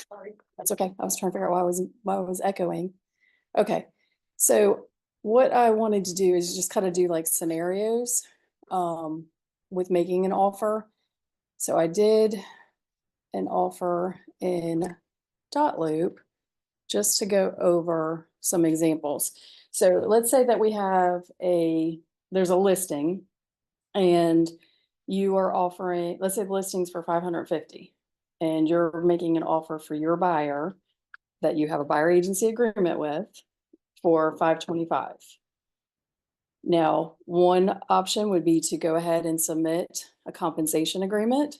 Sorry, that's okay. I was trying to figure out why I was echoing. Okay, so what I wanted to do is just kind of do like scenarios with making an offer. So I did an offer in Dot Loop just to go over some examples. So let's say that we have there's a listing and you are offering, let's say the listing's for 550 and you're making an offer for your buyer that you have a buyer agency agreement with for 525. Now, one option would be to go ahead and submit a compensation agreement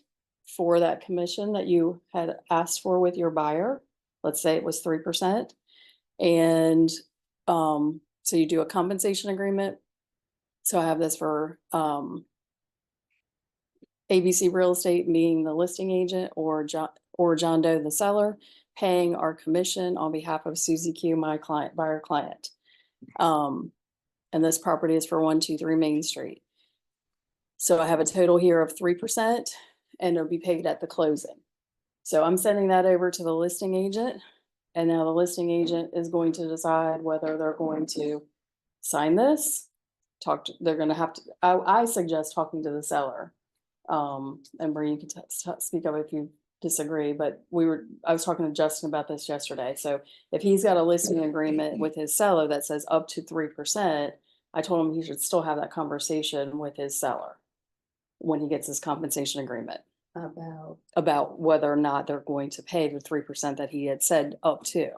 for that commission that you had asked for with your buyer. Let's say it was 3%. And so you do a compensation agreement. So I have this for ABC Real Estate being the listing agent or John Doe, the seller, paying our commission on behalf of Susie Q, my client, buyer client. And this property is for 123 Main Street. So I have a total here of 3% and it'll be paid at the closing. So I'm sending that over to the listing agent. And now the listing agent is going to decide whether they're going to sign this. They're going to have to, I suggest talking to the seller. And Bree, you can speak up if you disagree, but I was talking to Justin about this yesterday. So if he's got a listing agreement with his seller that says up to 3%, I told him he should still have that conversation with his seller when he gets his compensation agreement about whether or not they're going to pay the 3% that he had said up to.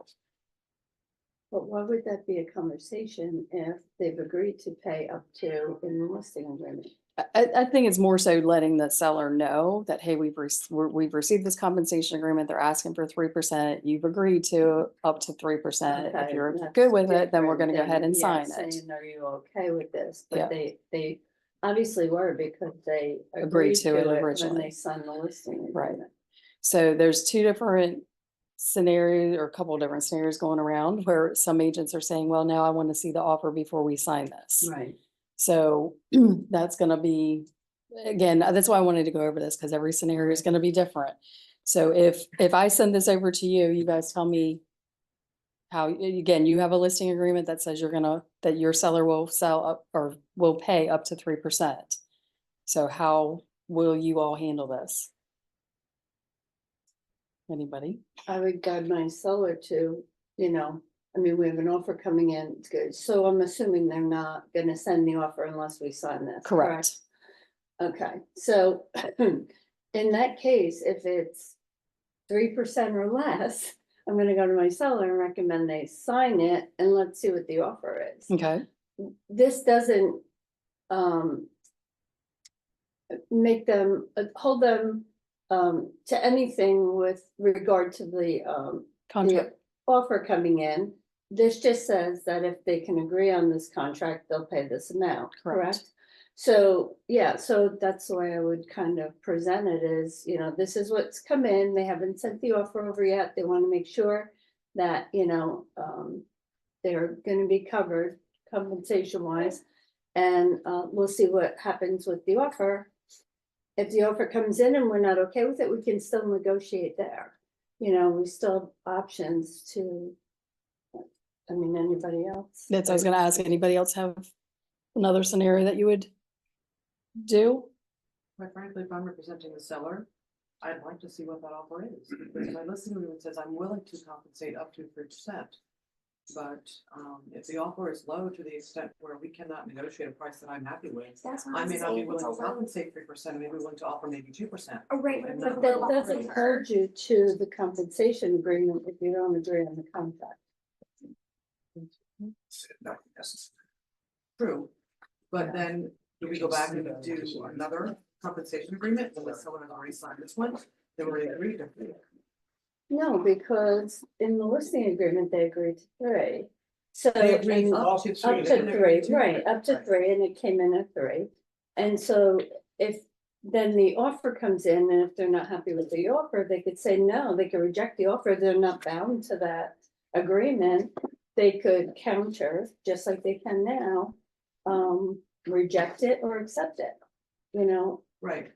But why would that be a conversation if they've agreed to pay up to in the listing agreement? I think it's more so letting the seller know that, hey, we've received this compensation agreement. They're asking for 3%. You've agreed to up to 3%. Okay, if you're good with it, then we're going to go ahead and sign it. Saying, are you okay with this? But Yeah. they obviously were, because they Agreed to it when originally. they signed the listing Right. agreement. So there's two different scenarios, or a couple of different scenarios going around, where some agents are saying, well, now I want to see the offer before we sign this. Right. So that's going to be, again, that's why I wanted to go over this, because every scenario is going to be different. So if I send this over to you, you guys tell me how, again, you have a listing agreement that says that your seller will sell up or will pay up to 3%. So how will you all handle this? Anybody? I would guide my seller to, I mean, we have an offer coming in, it's good. So I'm assuming they're not gonna send the offer unless we sign this. Correct. Okay, so in that case, if it's 3% or less, I'm gonna go to my seller and recommend they sign it, and let's see what the offer is. Okay. This doesn't make them hold them to anything with regard to the Contract. offer coming in. This just says that if they can agree on this contract, they'll pay this amount, correct? So, yeah, so that's the way I would kind of present it is, this is what's come in. They haven't sent the offer over yet. They want to make sure that, they're going to be covered compensation wise. And we'll see what happens with the offer. If the offer comes in and we're not okay with it, we can still negotiate there. We still have options to, anybody else? I was going to ask, anybody else have another scenario that you would do? Quite frankly, if I'm representing the seller, I'd like to see what that offer is, because my listing agreement says I'm willing to compensate up to 3%. But if the offer is low to the extent where we cannot negotiate a price that I'm happy with, I may not be willing to compensate 3%, I may be willing to offer maybe 2%. Oh, right, But that doesn't hold you to the compensation agreement if you don't agree on the contract. True, but then do we go back and do another compensation agreement when the seller has already signed this one? Then we're agreed to. No, because in the listing agreement, they agreed to 3. So They agreed up to 3, right, up to 3, and it came in at 3. And so if then the offer comes in, and if they're not happy with the offer, they could say no, they could reject the offer. They're not bound to that agreement. They could counter, just like they can now, reject it or accept it, Right.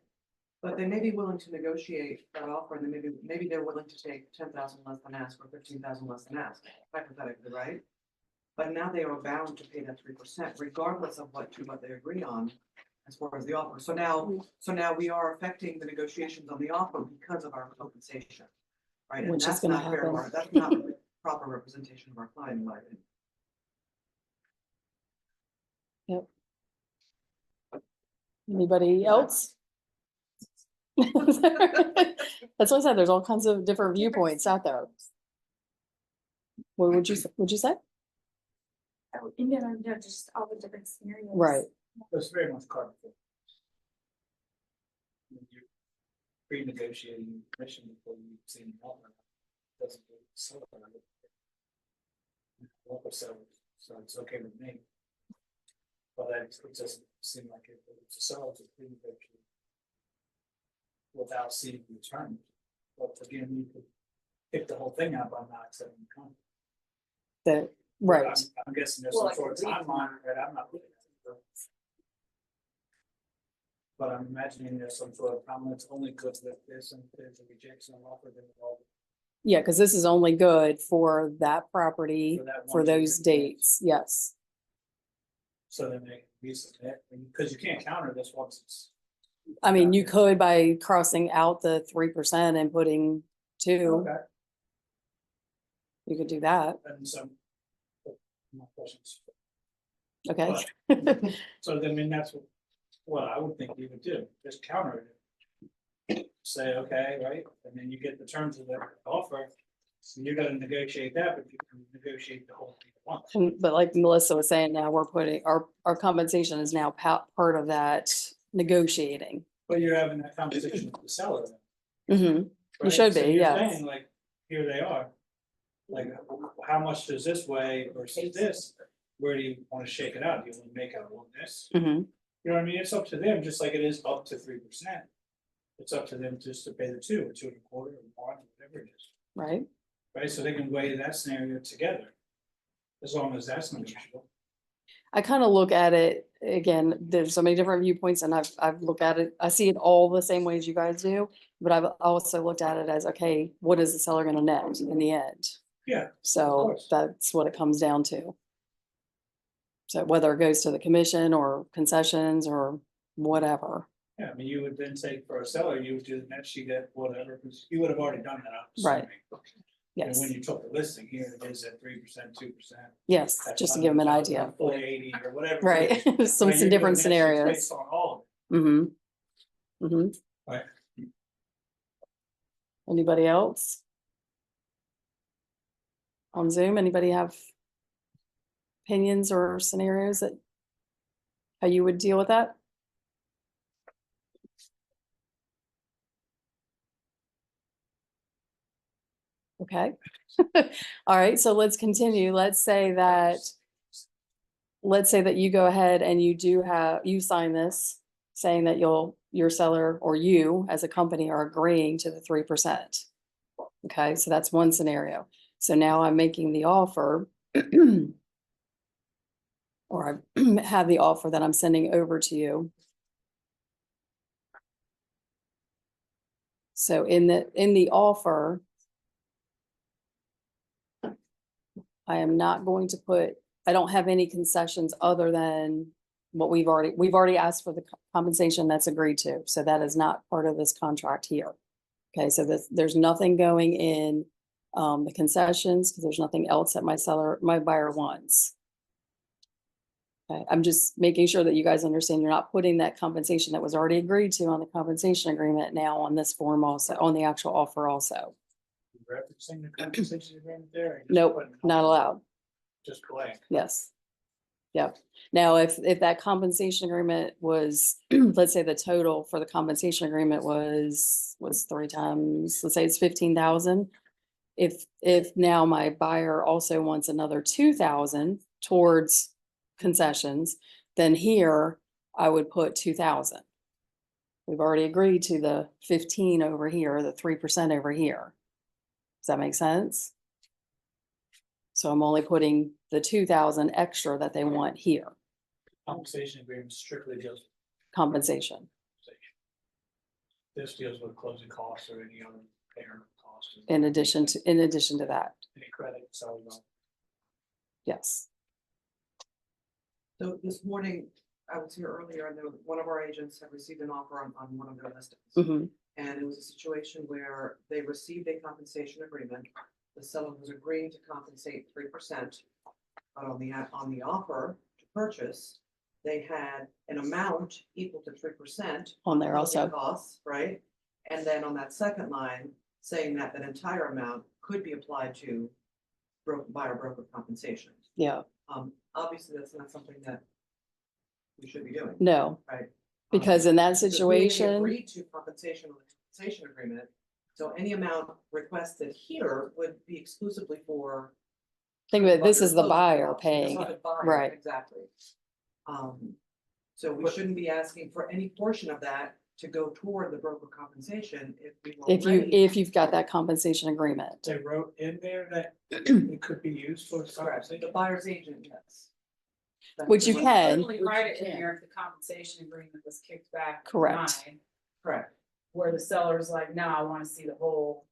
But they may be willing to negotiate that offer, and then maybe they're willing to take 10,000 less than ask, or 15,000 less than ask, hypothetically, right? But now they are bound to pay that 3%, regardless of what they agree on as far as the offer. So now we are affecting the negotiations on the offer because of our compensation, right? And Which is that's gonna not fair, happen. that's not proper representation of our client, in my opinion. Yep. Anybody else? That's what I said, there's all kinds of different viewpoints out there. What would you say? Oh, and then they're just all the different scenarios. Right. It's very much carbon. You're pre-negotiating commission before you've seen the offer. Doesn't do so. Local sellers, so it's okay with me. But it doesn't seem like it's a seller to pre-negotiate without seeing the return. But again, you could pick the whole thing up on not accepting the contract. That, right. I'm guessing there's some sort of timeline that I'm not looking at. But I'm imagining there's some sort of problem that's only good with this, and if there's a rejection offer, then all Yeah, because this is only good for that property For that for one those year, yes. dates. Yes. so then they can resubmit, because you can't counter this once it's. I mean, you could by crossing out the 3% and putting 2, Okay, you could do that. and some. My questions. Okay. So then, I mean, that's what I would think you would do, just counter it. Say, okay, right, and then you get the terms of the offer, so you're gonna negotiate that, but you can negotiate the whole thing at once. But like Melissa was saying, now we're putting, our compensation is now part of that negotiating. But you're having that conversation with the seller. Mhm. Right? should So be, you're yes. saying, like, here they are. Like, how much does this weigh versus this? Where do you wanna shake it out? Do you wanna make it on this? Mhm. You know what I mean? It's up to them, just like it is up to 3%. It's up to them just to pay the 2 or 2.25 or 1, whatever it is, Right. right? So they can weigh that scenario together. As long as that's negotiable. I kind of look at it, again, there's so many different viewpoints and I've looked at it, I see it all the same way as you guys do. But I've also looked at it as, okay, what is the seller gonna net in the end? Yeah, So course. that's what it comes down to. So whether it goes to the commission or concessions or whatever, Yeah, I mean, you would then say for a seller, you would do the net sheet at whatever, because you would have already done that, I'm Right. assuming. And yes, when you took the listing here, it is at 3%, 2%. yes, just to give them an idea, 480 or whatever. right? it is. Some Right, you're different doing net sheets scenarios. Based on all Mm-hmm. Mm-hmm. Right. Anybody else? On Zoom, anybody have opinions or scenarios that how you would deal with that? Okay. All right, so let's continue. Let's say that you go ahead and you sign this saying that your seller or you as a company are agreeing to the 3%. Okay, so that's one scenario. So now I'm making the offer or I have the offer that I'm sending over to you. So in the offer, I am not going to put, I don't have any concessions other than what we've already asked for the compensation that's agreed to. So that is not part of this contract here. Okay, so there's nothing going in the concessions because there's nothing else that my buyer wants. Okay, I'm just making sure that you guys understand you're not putting that compensation that was already agreed to on the compensation agreement now on this form also, on the actual offer also. Referencing the compensation agreement there. or just Nope, putting it not on- allowed. Just blank. Yes. Yep. Now, if that compensation agreement was, let's say the total for the compensation agreement was 3 times, let's say it's 15,000. If now my buyer also wants another 2,000 towards concessions, then here I would put 2,000. We've already agreed to the 15 over here, the 3% over here. Does that make sense? So I'm only putting the 2,000 extra that they want here, Compensation agreement strictly deals with compensation. compensation. This deals with closing costs or any other payer costs. in addition to that, Any credit, so. yes. So this morning, I was here earlier, and one of our agents had received an offer on one of their listings. Hmm. And it was a situation where they received a compensation agreement. The seller was agreeing to compensate 3%. But on the offer to purchase, they had an amount equal to 3%. On there closing also. Costs, right? And then on that second line, saying that that entire amount could be applied to buyer broker compensation. Yeah, Obviously, that's not something that we should be doing, no, right? because in that Because we situation, Agreed to compensation on the compensation agreement, so any amount requested here would be exclusively for. think of it, this is the closing buyer costs. This is paying, the buyer, right. Exactly. So we shouldn't be asking for any portion of that to go toward the broker compensation if we. if you've got that compensation agreement. They wrote in there that it could be used for Correct, compensation. the buyer's agent, yes. Which you can. Certainly write it in there if the compensation agreement was kicked back. or Correct. denied, Correct. Where the seller's like, no, I wanna see the whole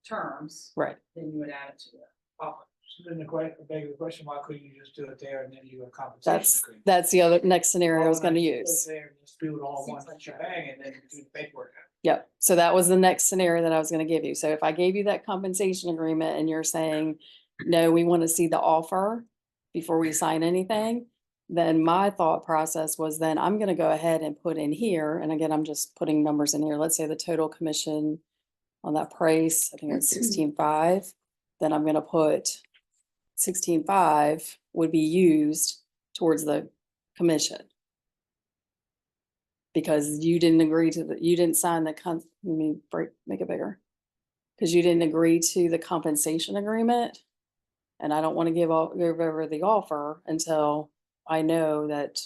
terms, Right. then you would add it to the offer. So then the question, why couldn't you just do it there and then you have compensation agreement? That's the other next scenario I was Why gonna wouldn't I just use. go there and just do it all Seems one like shebang and then do the paperwork. Yep, so that was the next scenario that I was gonna give you. So if I gave you that compensation agreement and you're saying, no, we want to see the offer before we sign anything, then my thought process was then I'm gonna go ahead and put in here, and again, I'm just putting numbers in here. Let's say the total commission on that price, I think it's 16.5. Then I'm gonna put 16.5 would be used towards the commission. Because you didn't agree to you didn't sign let me make it bigger. Because you didn't agree to the compensation agreement. And I don't want to give over the offer until I know that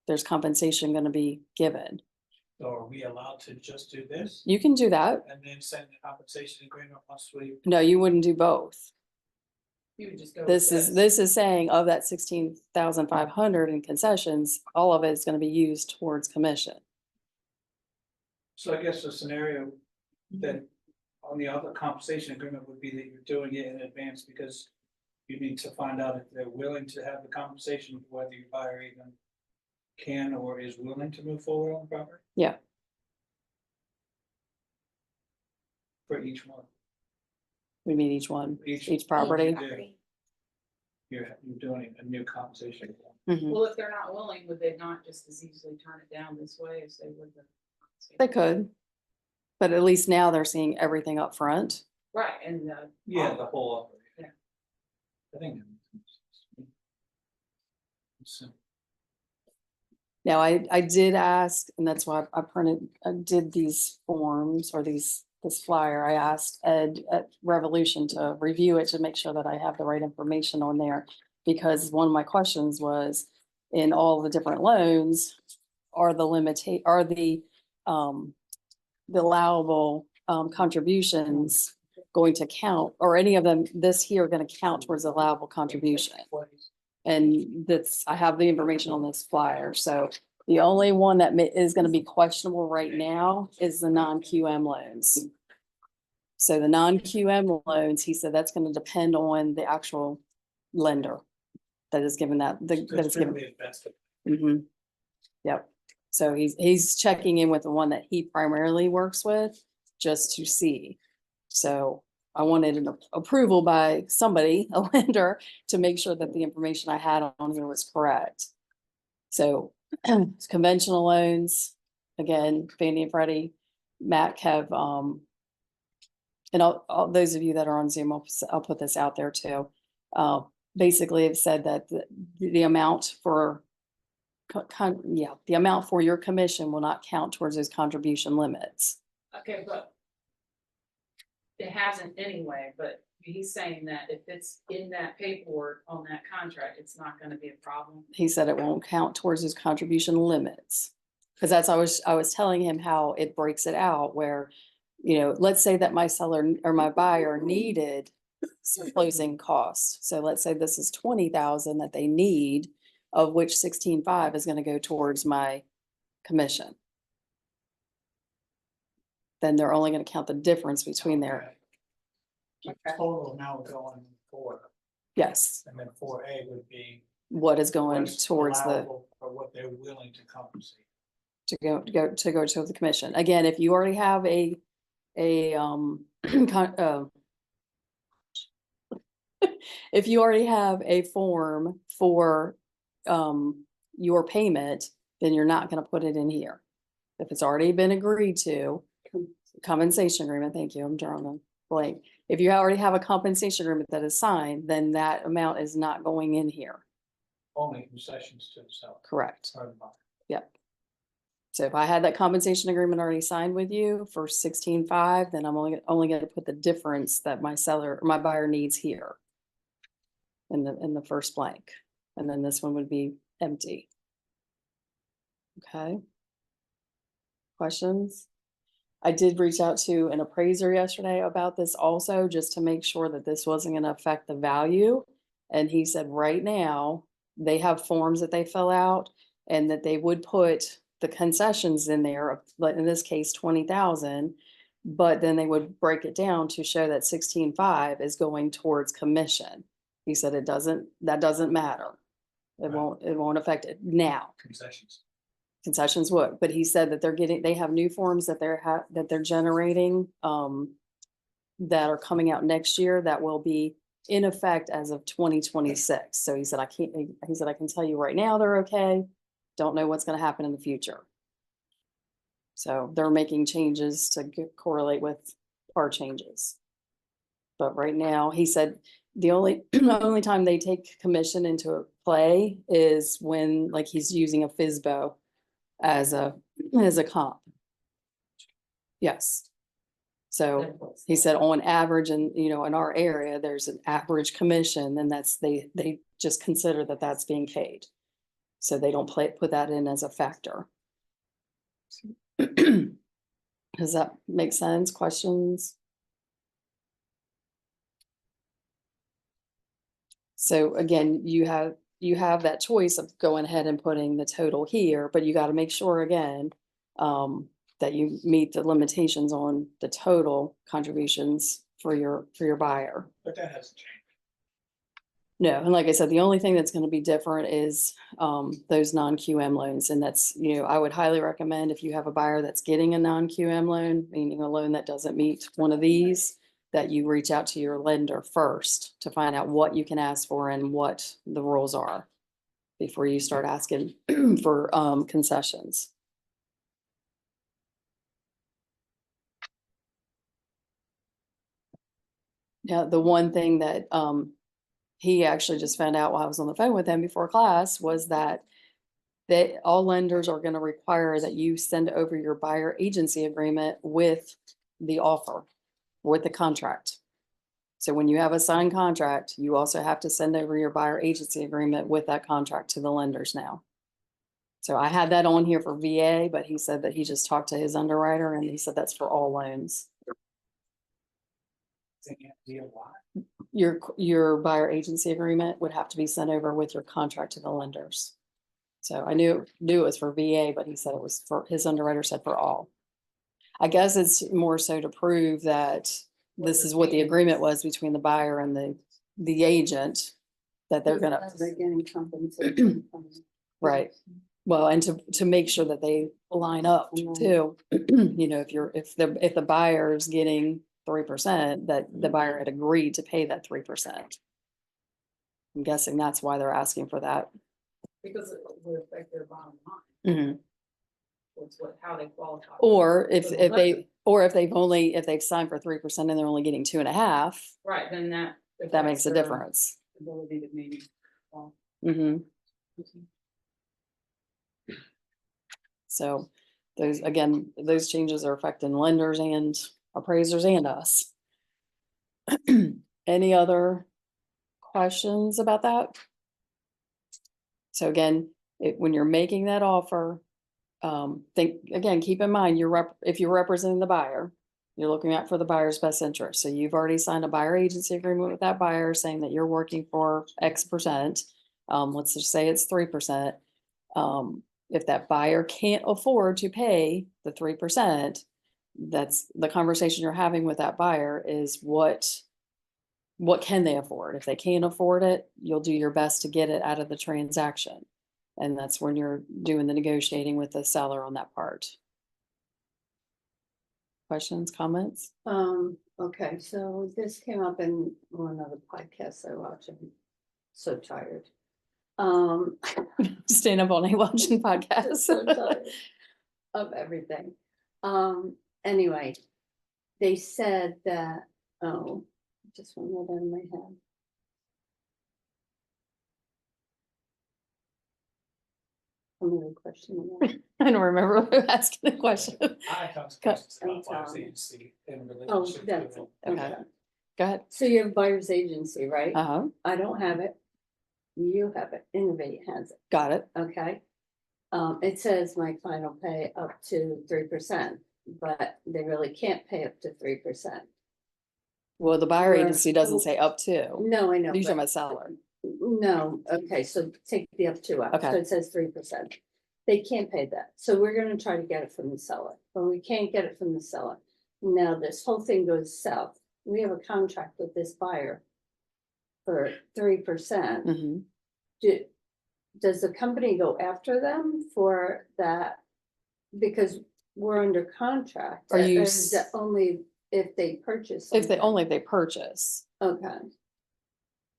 there's compensation going to be given. So are we allowed to just do this You can do that. and then send the compensation agreement once we? No, you wouldn't do both. You would just go. with This is saying of that 16,500 in concessions, all of it is going to be used towards commission. So I guess the scenario that on the other compensation agreement would be that you're doing it in advance because you need to find out if they're willing to have the compensation, whether your buyer even can or is willing to move forward on the property. Yeah. For each one. We mean each one, Each- each property. You're doing a new compensation. Mhm. Well, if they're not willing, would they not just as easily turn it down this way as they would the? They could. But at least now they're seeing everything up front. Right, and Yeah, the whole operation. Yeah. I think. that makes sense. So, Now, I did ask, and that's why I did these forms or this flyer. I asked Ed at Revolution to review it to make sure that I have the right information on there. Because one of my questions was, in all the different loans, are the allowable contributions going to count, or any of them, this here going to count towards allowable contribution? And that's, I have the information on this flyer, so the only one that is gonna be questionable right now is the non-QM loans. So the non-QM loans, he said that's gonna depend on the actual lender that is given that is It's given. really invested. Mhm. Yep, so he's checking in with the one that he primarily works with, just to see. So I wanted an approval by somebody, a lender, to make sure that the information I had on here was correct. So conventional loans, again, Fannie and Freddie, Mac have, and all those of you that are on Zoom, I'll put this out there too. Basically have said that the amount for the amount for your commission will not count towards those contribution limits. okay, but. It hasn't anyway, but he's saying that if it's in that paperwork on that contract, it's not gonna be a problem. He said it won't count towards his contribution limits. Cause that's, I was telling him how it breaks it out where, let's say that my seller or my buyer needed some closing costs. So let's say this is 20,000 that they need, of which 16.5 is gonna go towards my commission. then they're only gonna count the difference between there. Okay. The total amount going for, Yes, and then 4A would be. what is going what's towards the, allowable for what they're willing to compensate. to go to the commission. Again, if you already have a, if you already have a form for, your payment, then you're not gonna put it in here. If it's already been agreed to, compensation agreement, thank you, I'm drawing a blank. If you already have a compensation agreement that is signed, then that amount is not going in here. Only concessions to the seller. Correct. Or the buyer. Yep. So if I had that compensation agreement already signed with you for 16.5, then I'm only gonna put the difference that my seller, or my buyer needs here. In the first blank, and then this one would be empty. Okay. Questions? I did reach out to an appraiser yesterday about this also, just to make sure that this wasn't gonna affect the value. And he said right now, they have forms that they fill out and that they would put the concessions in there, like in this case, 20,000. But then they would break it down to show that 16.5 is going towards commission. He said that doesn't matter. It won't affect it now. Concessions. Concessions would, but he said that they have new forms that they're generating, that are coming out next year that will be in effect as of 2026. So he said, I can tell you right now, they're okay. Don't know what's gonna happen in the future. So they're making changes to correlate with our changes. But right now, he said, the only time they take commission into play is when, like, he's using a FISBO as a comp. Yes. So he said on average, and in our area, there's an average commission, and they just consider that that's being paid. So they don't put that in as a factor. Does that make sense? Questions? So again, you have that choice of going ahead and putting the total here, but you got to make sure again, that you meet the limitations on the total contributions for your buyer. But that hasn't changed. No, and like I said, the only thing that's going to be different is those non-QM loans, and that's, I would highly recommend if you have a buyer that's getting a non-QM loan, meaning a loan that doesn't meet one of these, that you reach out to your lender first to find out what you can ask for and what the rules are before you start asking for concessions. Yeah, the one thing that he actually just found out while I was on the phone with him before class was that all lenders are going to require that you send over your buyer agency agreement with the offer, with the contract. So when you have a signed contract, you also have to send over your buyer agency agreement with that contract to the lenders now. So I had that on here for VA, but he said that he just talked to his underwriter and he said that's for all loans. Your buyer agency agreement would have to be sent over with your contract to the lenders. So I knew it was for VA, but he said it was for, his underwriter said for all. I guess it's more so to prove that this is what the agreement was between the buyer and the agent, that they're gonna. They're getting compensated. Right. Well, and to make sure that they line up too, if the buyer is getting 3%, that the buyer had agreed to pay that 3%. I'm guessing that's why they're asking for that. Because it would affect their bottom line. Mhm. That's how they qualify. Or if they've signed for 3% and they're only getting 2.5. Right, then that Makes a their difference. ability to maybe. Well, Mm-hmm. So those changes are affecting lenders and appraisers and us. Any other questions about that? So again, when you're making that offer, keep in mind, if you're representing the buyer, you're looking out for the buyer's best interest. So you've already signed a buyer agency agreement with that buyer saying that you're working for X%. Let's just say it's 3%. If that buyer can't afford to pay the 3%, that's the conversation you're having with that buyer is what can they afford? If they can't afford it, you'll do your best to get it out of the transaction. And that's when you're doing the negotiating with the seller on that part. Questions, comments? Okay, so this came up in one of the podcasts I watch. I'm so tired. Staying up all night watching podcasts. Just so tired of everything. Anyway, they said that, just one more in my head. Another question. again. I don't remember who asked the question. I have some questions about buyer's Sorry. agency in Oh, relationship to that's, it. Okay. Go ahead. So you have buyer's agency, right? Uh-huh, I don't have it. You have it. Innovate has it, got it. okay? It says my client will pay up to 3%, but they really can't pay up to 3%. Well, the buyer Where- agency doesn't say up to. No, I know. You're talking but- about seller. No, okay, so take the up to out, so Okay. it says 3%. They can't pay that, so we're gonna try to get it from the seller, but we can't get it from the seller. Now, this whole thing goes south. We have a contract with this buyer for 3%. Hmm. Does the company go after them for that? Because we're under contract. Are you or is it only if they purchase? If they, something? only if they purchase, Okay.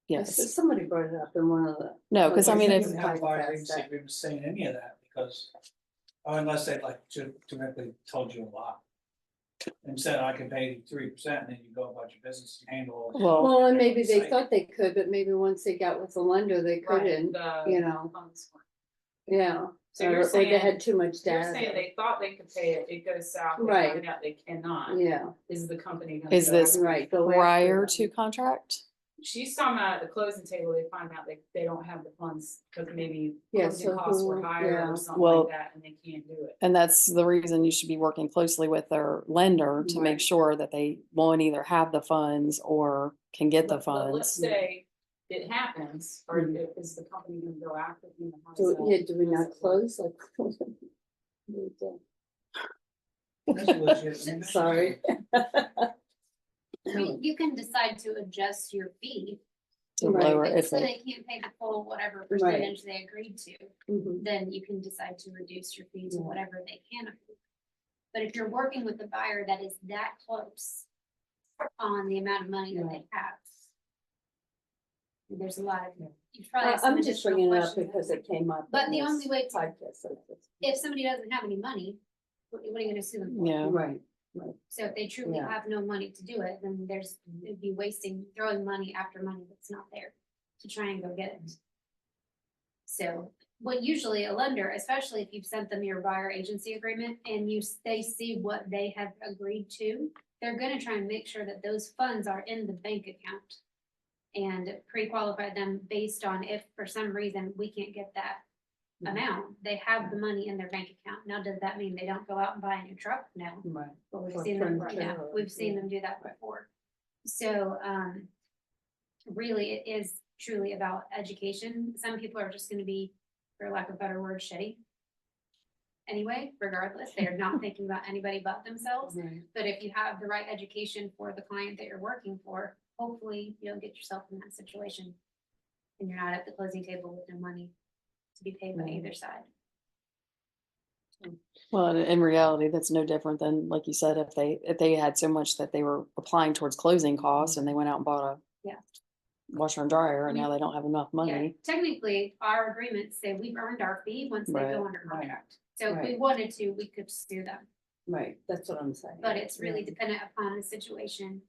yes. Somebody brought it up in one of the. No, because I mean, We if, wouldn't have buyer's Podcast agency that- agreement saying any of that because, unless they like directly told you a lot. And said, I can pay you 3%, and then you go about your business and handle all. the Well- stuff Well, and on maybe the they site. thought they could, but maybe once they got with the lender, they Right, couldn't, the you know, funds one. yeah. So you're Or they saying- had too much You're data. saying they thought they could pay it, it goes south, they Right. find out they cannot, Yeah, is the company gonna? Is go this after right, go after prior them. to contract, She's talking about at the closing table, they find out they don't have the funds, cause maybe Yeah, closing so costs were who- higher yeah. or something Well- like that, and they can't do it. and that's the reason you should be working closely with their lender to make Right. sure that they won't either have the funds or can get the But let's funds. say it happens, or Mhm. is the company gonna go after them? How do, does that- yeah, do we how does not it work? close like? we did? That's legit. I mean, that's Sorry. I mean, you can decide to adjust your fee, To Right. lower but if so they, they can't pay the full whatever Right. percentage they agreed to, Mhm. then you can decide to reduce your fee to Yeah. whatever they can afford. But if you're working with a buyer that is that close on the amount of money that they have, there's a lot of, you probably have some I'm just additional bringing it up questions. because it came up. But in the this only way to- Podcast like this. If somebody doesn't have any money, what are you gonna sue them for? yeah, Right, So if they truly Yeah. have no money to do it, then it'd be wasting, throwing money after money that's not there to try and go get it. So what usually a lender, especially if you've sent them your buyer agency agreement and they see what they have agreed to, they're gonna try and make sure that those funds are in the bank account. And pre-qualify them based on if for some reason we can't get that Mhm. amount, they have the money in their bank account. Now, does that mean they don't go out and buy a new truck? No. right. But we've Or seen them, furniture or- we've seen yeah. them do that before. So, really, it is truly about education. Some people are just gonna be, for lack of a better word, shitty. Anyway, regardless, they're not thinking about anybody but themselves. Right. But if you have the right education for the client that you're working for, hopefully you don't get yourself in that situation. And you're not at the closing table with no money to be paid by Right. either side. well, in reality, that's no different than, like you said, if they had so much that they were applying towards closing costs and they went out and bought a Yeah. washer and dryer and now they don't have enough Yeah, money. technically, our agreements say we've earned our fee once they Right, go under right, contract. So if we right. wanted to, we could sue them, Right, that's what I'm saying. but it's really Yeah. dependent upon the situation.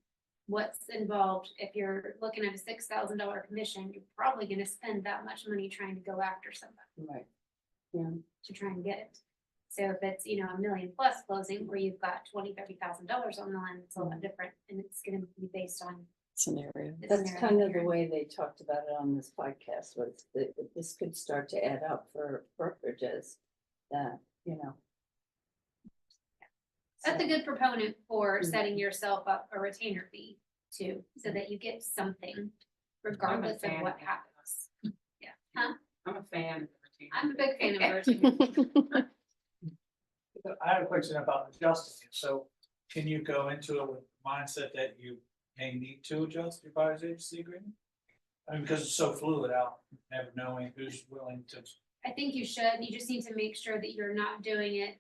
What's involved, if you're looking at a $6,000 commission, you're probably gonna spend that much money trying to go after somebody Right, to try and get it. So if it's, $1 million plus closing where you've got $20,000-$30,000 on the line, it's a lot different and it's gonna be based on. Scenario. the that's scenario kind that of the you're in. way they talked about it on this podcast, was that this could start to add up for brokerages, that, That's a good proponent for Mhm. setting yourself up a retainer fee too, so that you get something regardless of fan what of that. happens. Yeah, huh? I'm a fan of the retainer. I'm a big fan of retainer. I have a question about adjusting it, so can you go into it with mindset that you may need to adjust your buyer's agency agreement? I mean, because it's so fluid out, never knowing who's willing to. I think you should, you just need to make sure that you're not doing it.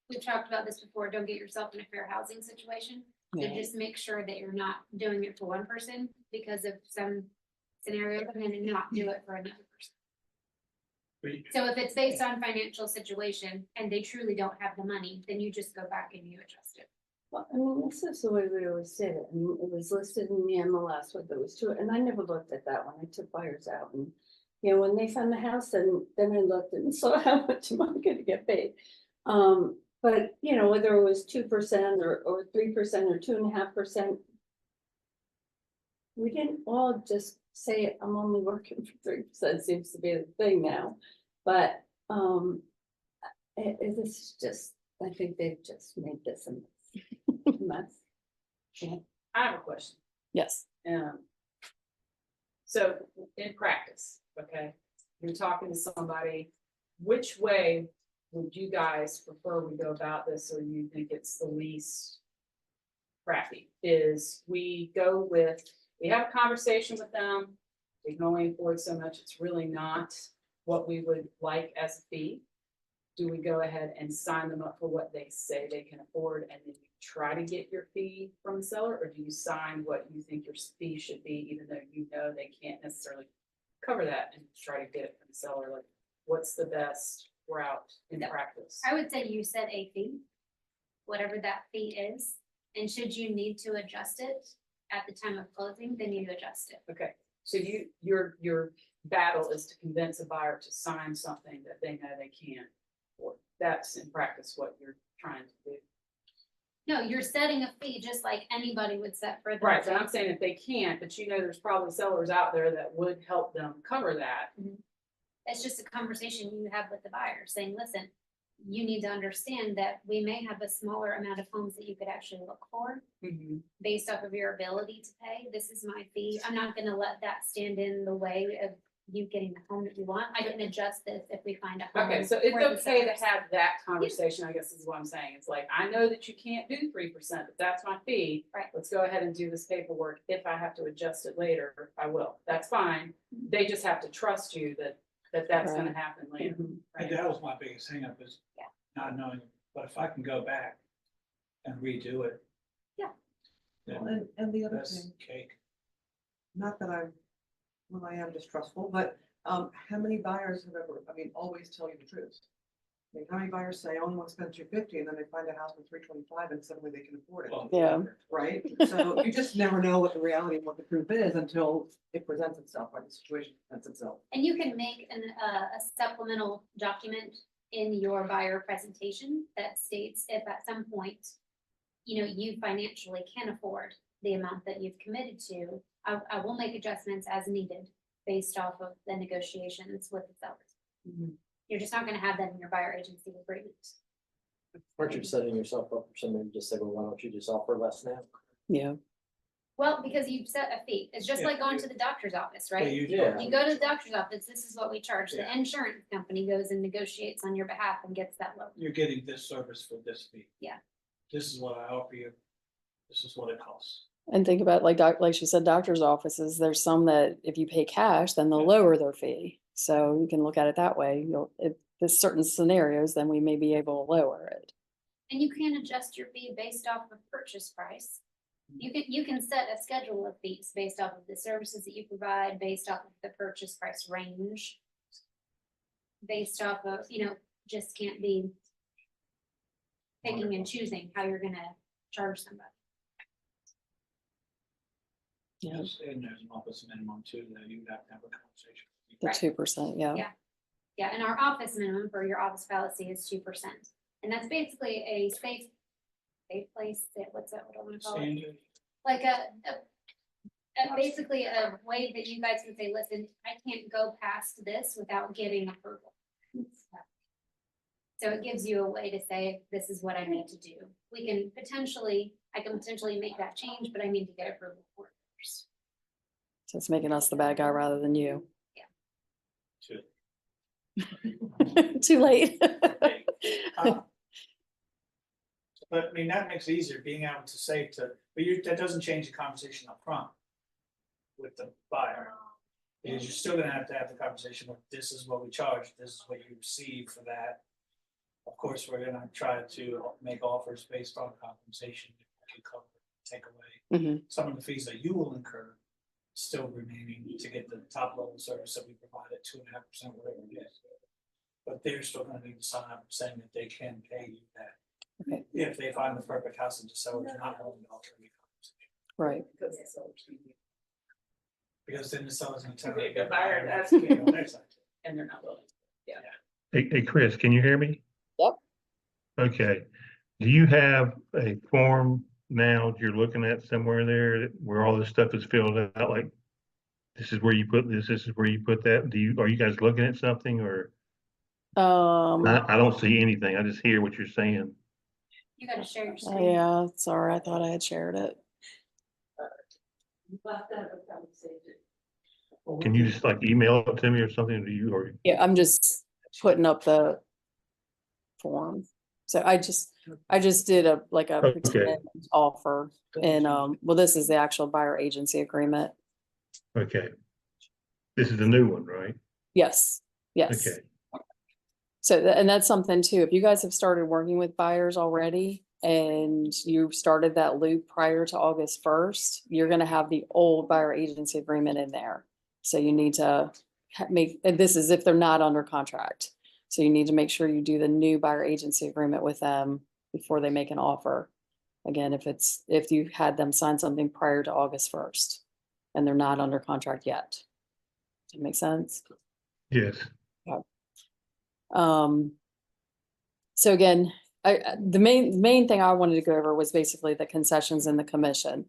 We've talked about this before, don't get yourself in a fair housing situation. So Yeah. just make sure that you're not doing it for one person because of some scenario and then not do it for another person. So if it's based on financial situation and they truly don't have the money, then you just go back and you adjust it. Well, I mean, this is the way we always did it, and it was listed in the MLS what there was to it, and I never looked at that when I took buyers out, and. You know, when they found the house, then I looked and saw how much am I gonna get paid? But, you know, whether it was 2% or 3% or 2.5%. We didn't all just say, I'm only working for 3%, seems to be the thing now, but, it is just, I think they've just made this a mess. I have a question. Yes. So in practice, okay, you're talking to somebody, which way would you guys prefer we go about this, or you think it's the least crappy? Is we go with, we have a conversation with them, we can only afford so much, it's really not what we would like as a fee. Do we go ahead and sign them up for what they say they can afford, and then you try to get your fee from the seller, or do you sign what you think your fee should be, even though you know they can't necessarily cover that, and try to get it from the seller? Like, what's the best route in practice? I would say you set a fee, whatever that fee is, and should you need to adjust it at the time of closing, then you adjust it. Okay, so your battle is to convince a buyer to sign something that they know they can't afford. That's in practice what you're trying to do. No, you're setting a fee just like anybody would set for. Right, so I'm saying if they can't, but you know, there's probably sellers out there that would help them cover that. It's just a conversation you have with the buyer saying, listen, you need to understand that we may have a smaller amount of homes that you could actually look for based off of your ability to pay. This is my fee. I'm not gonna let that stand in the way of you getting the home that you want. I can adjust this if we find a home. Okay, so it's where the okay to sellers- have that conversation, I guess is what I'm saying. It's like, I know that you can't do 3%, but that's my fee. Right. Let's go ahead and do this paperwork. If I have to adjust it later, I will. That's fine. They just have to trust you that's gonna Right. happen later. And Right? that was my biggest hang up is Yeah. not knowing, but if I can go back and redo it. Yeah. Then And the other that's thing, cake. not that I am distrustful, but how many buyers have ever, always tell you the truth? I mean, how many buyers say, I only want to spend $250, and then they find a house for $325 and suddenly they can afford it, Well, Yeah. right? So you just never know what the reality and what the truth is until it presents itself, or the situation presents itself. And you can make a supplemental document in your buyer presentation that states if at some point, you know, you financially can afford the amount that you've committed to, I will make adjustments as needed based off of the negotiations with the sellers. You're just not gonna have that in your buyer agency agreement. Aren't you setting yourself up for somebody to just say, well, why don't you just offer less now? Yeah. Well, because you've set a fee. It's just Yeah. like going to the doctor's office, Yeah, right? Yeah. You go to the doctor's office, this is what we charge. The Yeah. insurance company goes and negotiates on your behalf and gets that low. You're getting this service for this fee. Yeah. This is what I offer you. This is what it costs. And think about like she said, doctor's offices, there's some that if you pay cash, then they'll Yeah. lower their fee. So you can look at it that way. If there's certain scenarios, then we may be able to lower it. And you can adjust your fee based off of purchase price. You can set a schedule of fees based off of the services that you provide, based off of the purchase price range. Based off of, just can't be picking and choosing how you're gonna charge somebody. Yeah. And there's an office minimum too, that you would have to have a conversation. The Right. 2%, yeah. Yeah. Yeah, and our office minimum for your office policy is 2%. And that's basically a safe place, what's that, what do I wanna call it? Standard. Like basically a way that you guys can say, listen, I can't go past this without getting approval. So it gives you a way to say, this is what I need to do. I can potentially make that change, but I need to get approval for it first. So it's making us the bad guy rather than you. Too. Too late. Uh, But I mean, that makes it easier, being able to say that doesn't change the conversation up front with the buyer. Because you're still gonna have to have the conversation with, this is what we charge, this is what you receive for that. Of course, we're gonna try to make offers based on compensation, that can cover, take away Mhm. some of the fees that you will incur, still remaining to get the top level service that we provide at 2.5%, whatever it is. But they're still gonna need to sign up saying that they can pay you that. Okay. If they find the perfect house and the seller's not willing to alter any compensation. Right. Because then the seller's gonna turn. Okay, around the and buyer, go, that's- "Okay, on their side." And they're not willing. Hey, Chris, can you hear me? Yep. Okay. Do you have a form now that you're looking at somewhere there where all this stuff is filled out? Like, this is where you put this, this is where you put that. Are you guys looking at something or? I don't see anything. I just hear what you're saying. You gotta share your screen. Yeah, sorry, I thought I had shared it. Can you just like email it to me or something? Do you, or? Yeah, I'm just putting up the form. So I just did a Okay. pretend offer and, well, this is the actual buyer agency agreement. Okay. This is the new one, right? Yes, yes. Okay. So, and that's something too, if you guys have started working with buyers already and you started that loop prior to August 1st, you're gonna have the old buyer agency agreement in there. So you need to make, and this is if they're not under contract. So you need to make sure you do the new buyer agency agreement with them before they make an offer. Again, if you had them sign something prior to August 1st and they're not under contract yet. Does that make sense? Yes. So again, the main thing I wanted to go over was basically the concessions and the commission.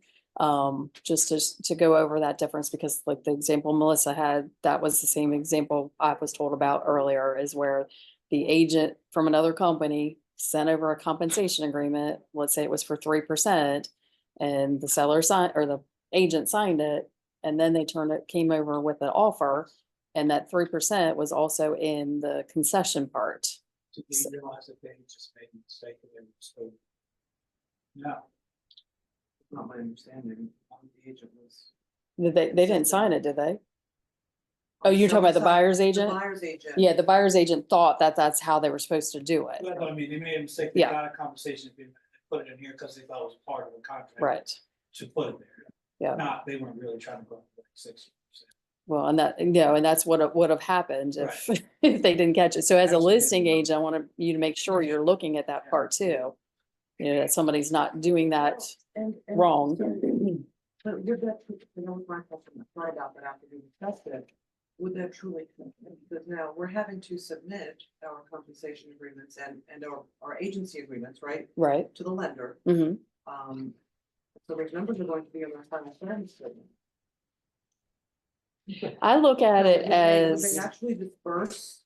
Just to go over that difference, because like the example Melissa had, that was the same example I was told about earlier, is where the agent from another company sent over a compensation agreement, let's say it was for 3%, and the seller signed, or the agent signed it, and then they came over with an offer, and that 3% was also in the concession part. Did they realize that they just made a mistake and they were supposed? No. Not my understanding, the agent was. They didn't sign it, did they? Oh, you're talking about the buyer's agent? Buyer's agent. Yeah, the buyer's agent thought that that's how they were supposed to do it. But I mean, they made a mistake, they Yeah. got a conversation agreement, they put it in here because they thought it was part of the contract. Right. To put it there. Yeah. Not, they weren't really trying to go for 6%. Well, and that, and that's what would have happened if, if they didn't catch it. So as a Absolutely. listing agent, I want you to make sure you're looking at that part too. You know, that somebody's not doing that And wrong. But would that, you know, my question, sorry about that after we discussed it, would that truly, because now we're having to submit our compensation agreements and our agency agreements, right, Right. to the lender. Hmm. So those numbers are going to be on our final statement statement. I look at it Would as, they actually disperse,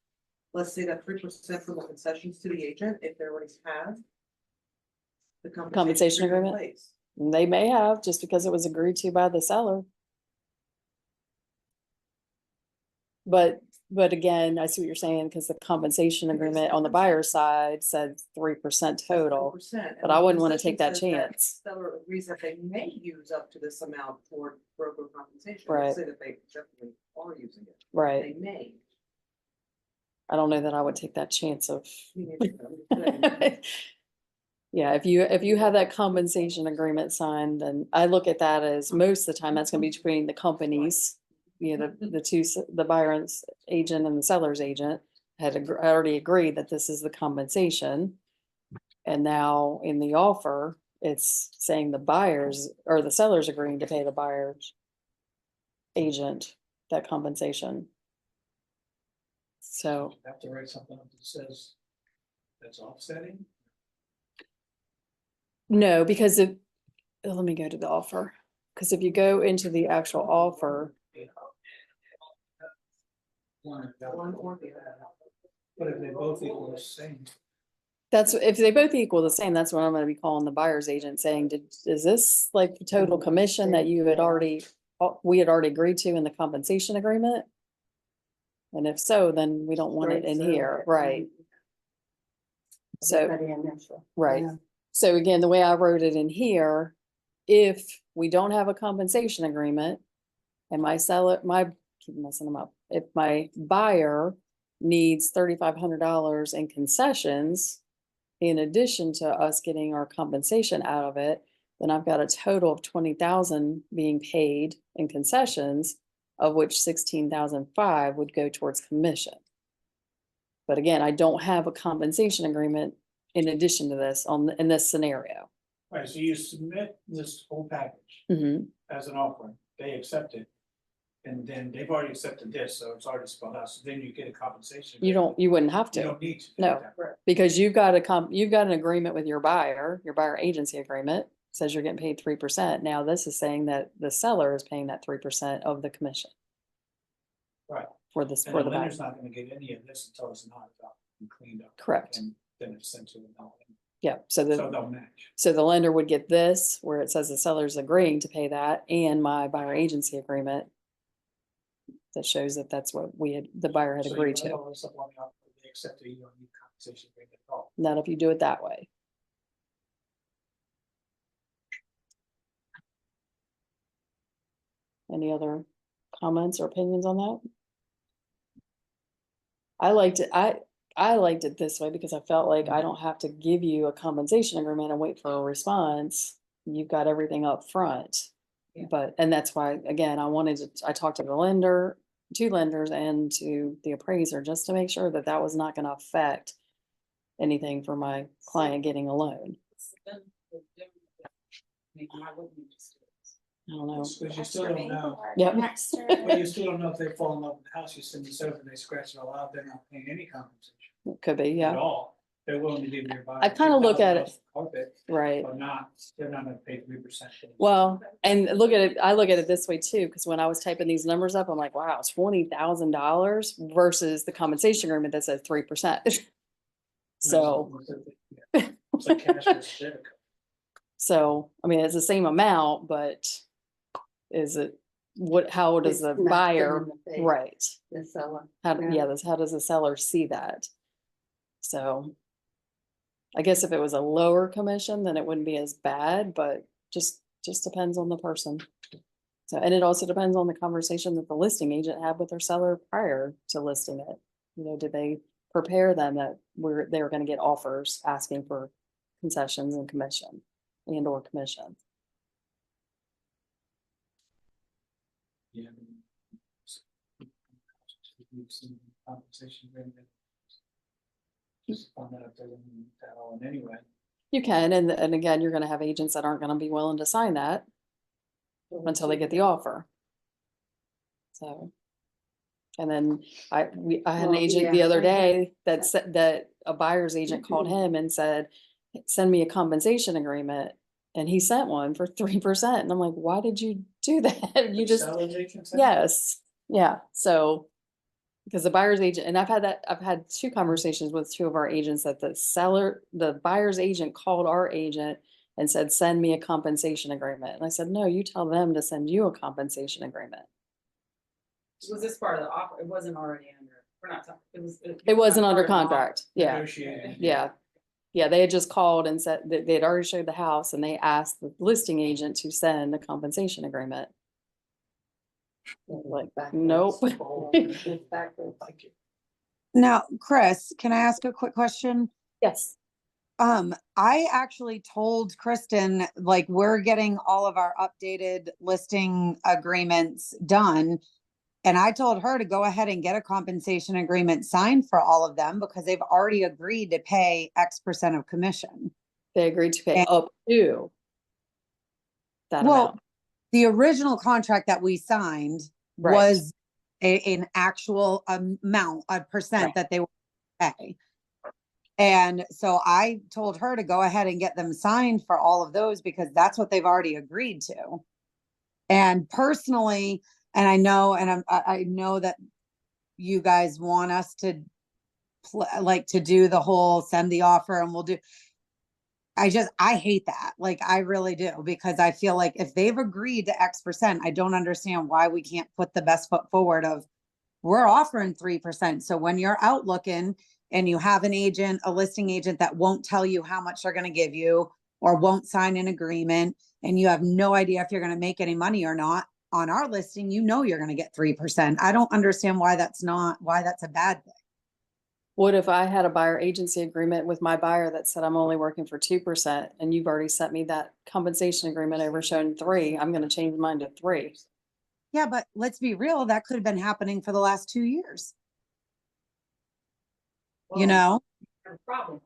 let's say that 3% from the concessions to the agent if they already have the Compensation in agreement? place? they may have, just because it was agreed to by the seller. But again, I see what you're saying, because the compensation agreement on the buyer's side said 3% total. 3%, but and I the wouldn't wanna take that concession says chance. Seller agrees that they may use up to this amount for broker compensation. Right. Let's say that they definitely are using it. Right. They may. I don't know that I would take that chance of. Me neither, I'm just saying. Yeah, if you have that compensation agreement signed, then I look at that as most of the time, that's gonna be between the companies. You know, the buyer's agent and the seller's agent had already agreed that this is the compensation. And now in the offer, it's saying the buyers or the seller's agreeing to pay the buyer's agent that compensation. So, Have to write something up that says that's offsetting. no, because let me go to the offer, because if you go into the actual offer, One or the other. But if they both equal the same. that's, if they both equal the same, that's what I'm gonna be calling the buyer's agent saying, is this like the total commission that you had already, we had already agreed to in the compensation agreement? And if so, then we don't want it in here, right? So, right. So again, the way I wrote it in here, if we don't have a compensation agreement and my seller, keep messing them up. If my buyer needs $3,500 in concessions, in addition to us getting our compensation out of it, then I've got a total of 20,000 being paid in concessions, of which 16,005 would go towards commission. But again, I don't have a compensation agreement in addition to this in this scenario. Right, so you submit this whole package Mhm. as an offering, they accept it. And then they've already accepted this, so it's already spelled out, so then you get a compensation. You wouldn't have You to, don't need to. do No. that. because you've got an agreement with your buyer agency agreement says you're getting paid 3%. Now this is saying that the seller is paying that 3% of the commission Right, for this, and for the the buyer. lender's not gonna get any of this until it's not about and cleaned up. Correct. And then it's sent to them, Yeah, so so they'll match. the lender would get this, where it says the seller's agreeing to pay that, and my buyer agency agreement that shows that that's what the buyer had So you agreed write to. all this up on the offer, they accept it, you don't need compensation agreement at all. Not if you do it that way. Any other comments or opinions on that? I liked it this way because I felt like I don't have to give you a compensation agreement and wait for a response. You've got everything up front. Yeah. And that's why, again, I talked to the lender, two lenders and to the appraiser, just to make sure that that was not gonna affect anything for my client getting a loan. I mean, why wouldn't you just do it? I don't know. Because you still don't know, Yep. but you still don't know if they fall in love with the house, you send this over and they scratch it all out, they're not paying any compensation It could be, at yeah, all. They're willing to give your buyer. I kinda look at it- $2,000 carpet, right. but they're not gonna pay 3%. Well, and I look at it this way too, because when I was typing these numbers up, I'm like, wow, $20,000 versus the compensation agreement that says 3%. So, It's like cash for shit. I mean, it's the same amount, but is it, how does the It's not buyer, in the face, right? The seller. How Yeah. does the seller see that? So I guess if it was a lower commission, then it wouldn't be as bad, but just depends on the person. So, and it also depends on the conversation that the listing agent had with their seller prior to listing it. You know, did they prepare them that they were gonna get offers asking for concessions and commission or commission? Yeah. We've seen compensation agreement. Just found that out there in that all in anyway. You can, and again, you're gonna have agents that aren't gonna be willing to sign that until they get the offer. So. And then I had an Well, agent the yeah, other I had- day that said that a buyer's agent called him and said, send me a compensation agreement. And he sent one for 3%. And I'm like, why did you do that? You just, Seller's agent said? yes, yeah, so. Because the buyer's agent, and I've had two conversations with two of our agents that the buyer's agent called our agent and said, send me a compensation agreement. And I said, no, you tell them to send you a compensation agreement. Was this part of the offer? It wasn't already under, we're not talking, it was. It wasn't under part of the offer. contract, yeah, Negotiated. yeah. Yeah, they had just called and said that they'd already showed the house and they asked the listing agent to send a compensation agreement. Like, nope. Backwards. Thank you. Now, Chris, can I ask a quick question? Yes, I actually told Kristen, like, we're getting all of our updated listing agreements done. And I told her to go ahead and get a compensation agreement signed for all of them because they've already agreed to pay X% of commission. they agreed to pay And- up to that Well, amount. the original contract that we signed Right. was an actual amount, a percent Right. that they would pay. And so I told her to go ahead and get them signed for all of those because that's what they've already agreed to. And personally, and I know that you guys want us to to do the whole send the offer and we'll do. I hate that. Like, I really do, because I feel like if they've agreed to X%, I don't understand why we can't put the best foot forward of we're offering 3%. So when you're out looking and you have a listing agent that won't tell you how much they're going to give you, or won't sign an agreement, and you have no idea if you're gonna make any money or not, on our listing, you know you're gonna get 3%. I don't understand why that's a bad thing. What if I had a buyer agency agreement with my buyer that said I'm only working for 2% and you've already sent me that compensation agreement over showing 3, I'm gonna change mine to 3. Yeah, but let's be real, that could have been happening for the last 2 years, you know? Have a problem.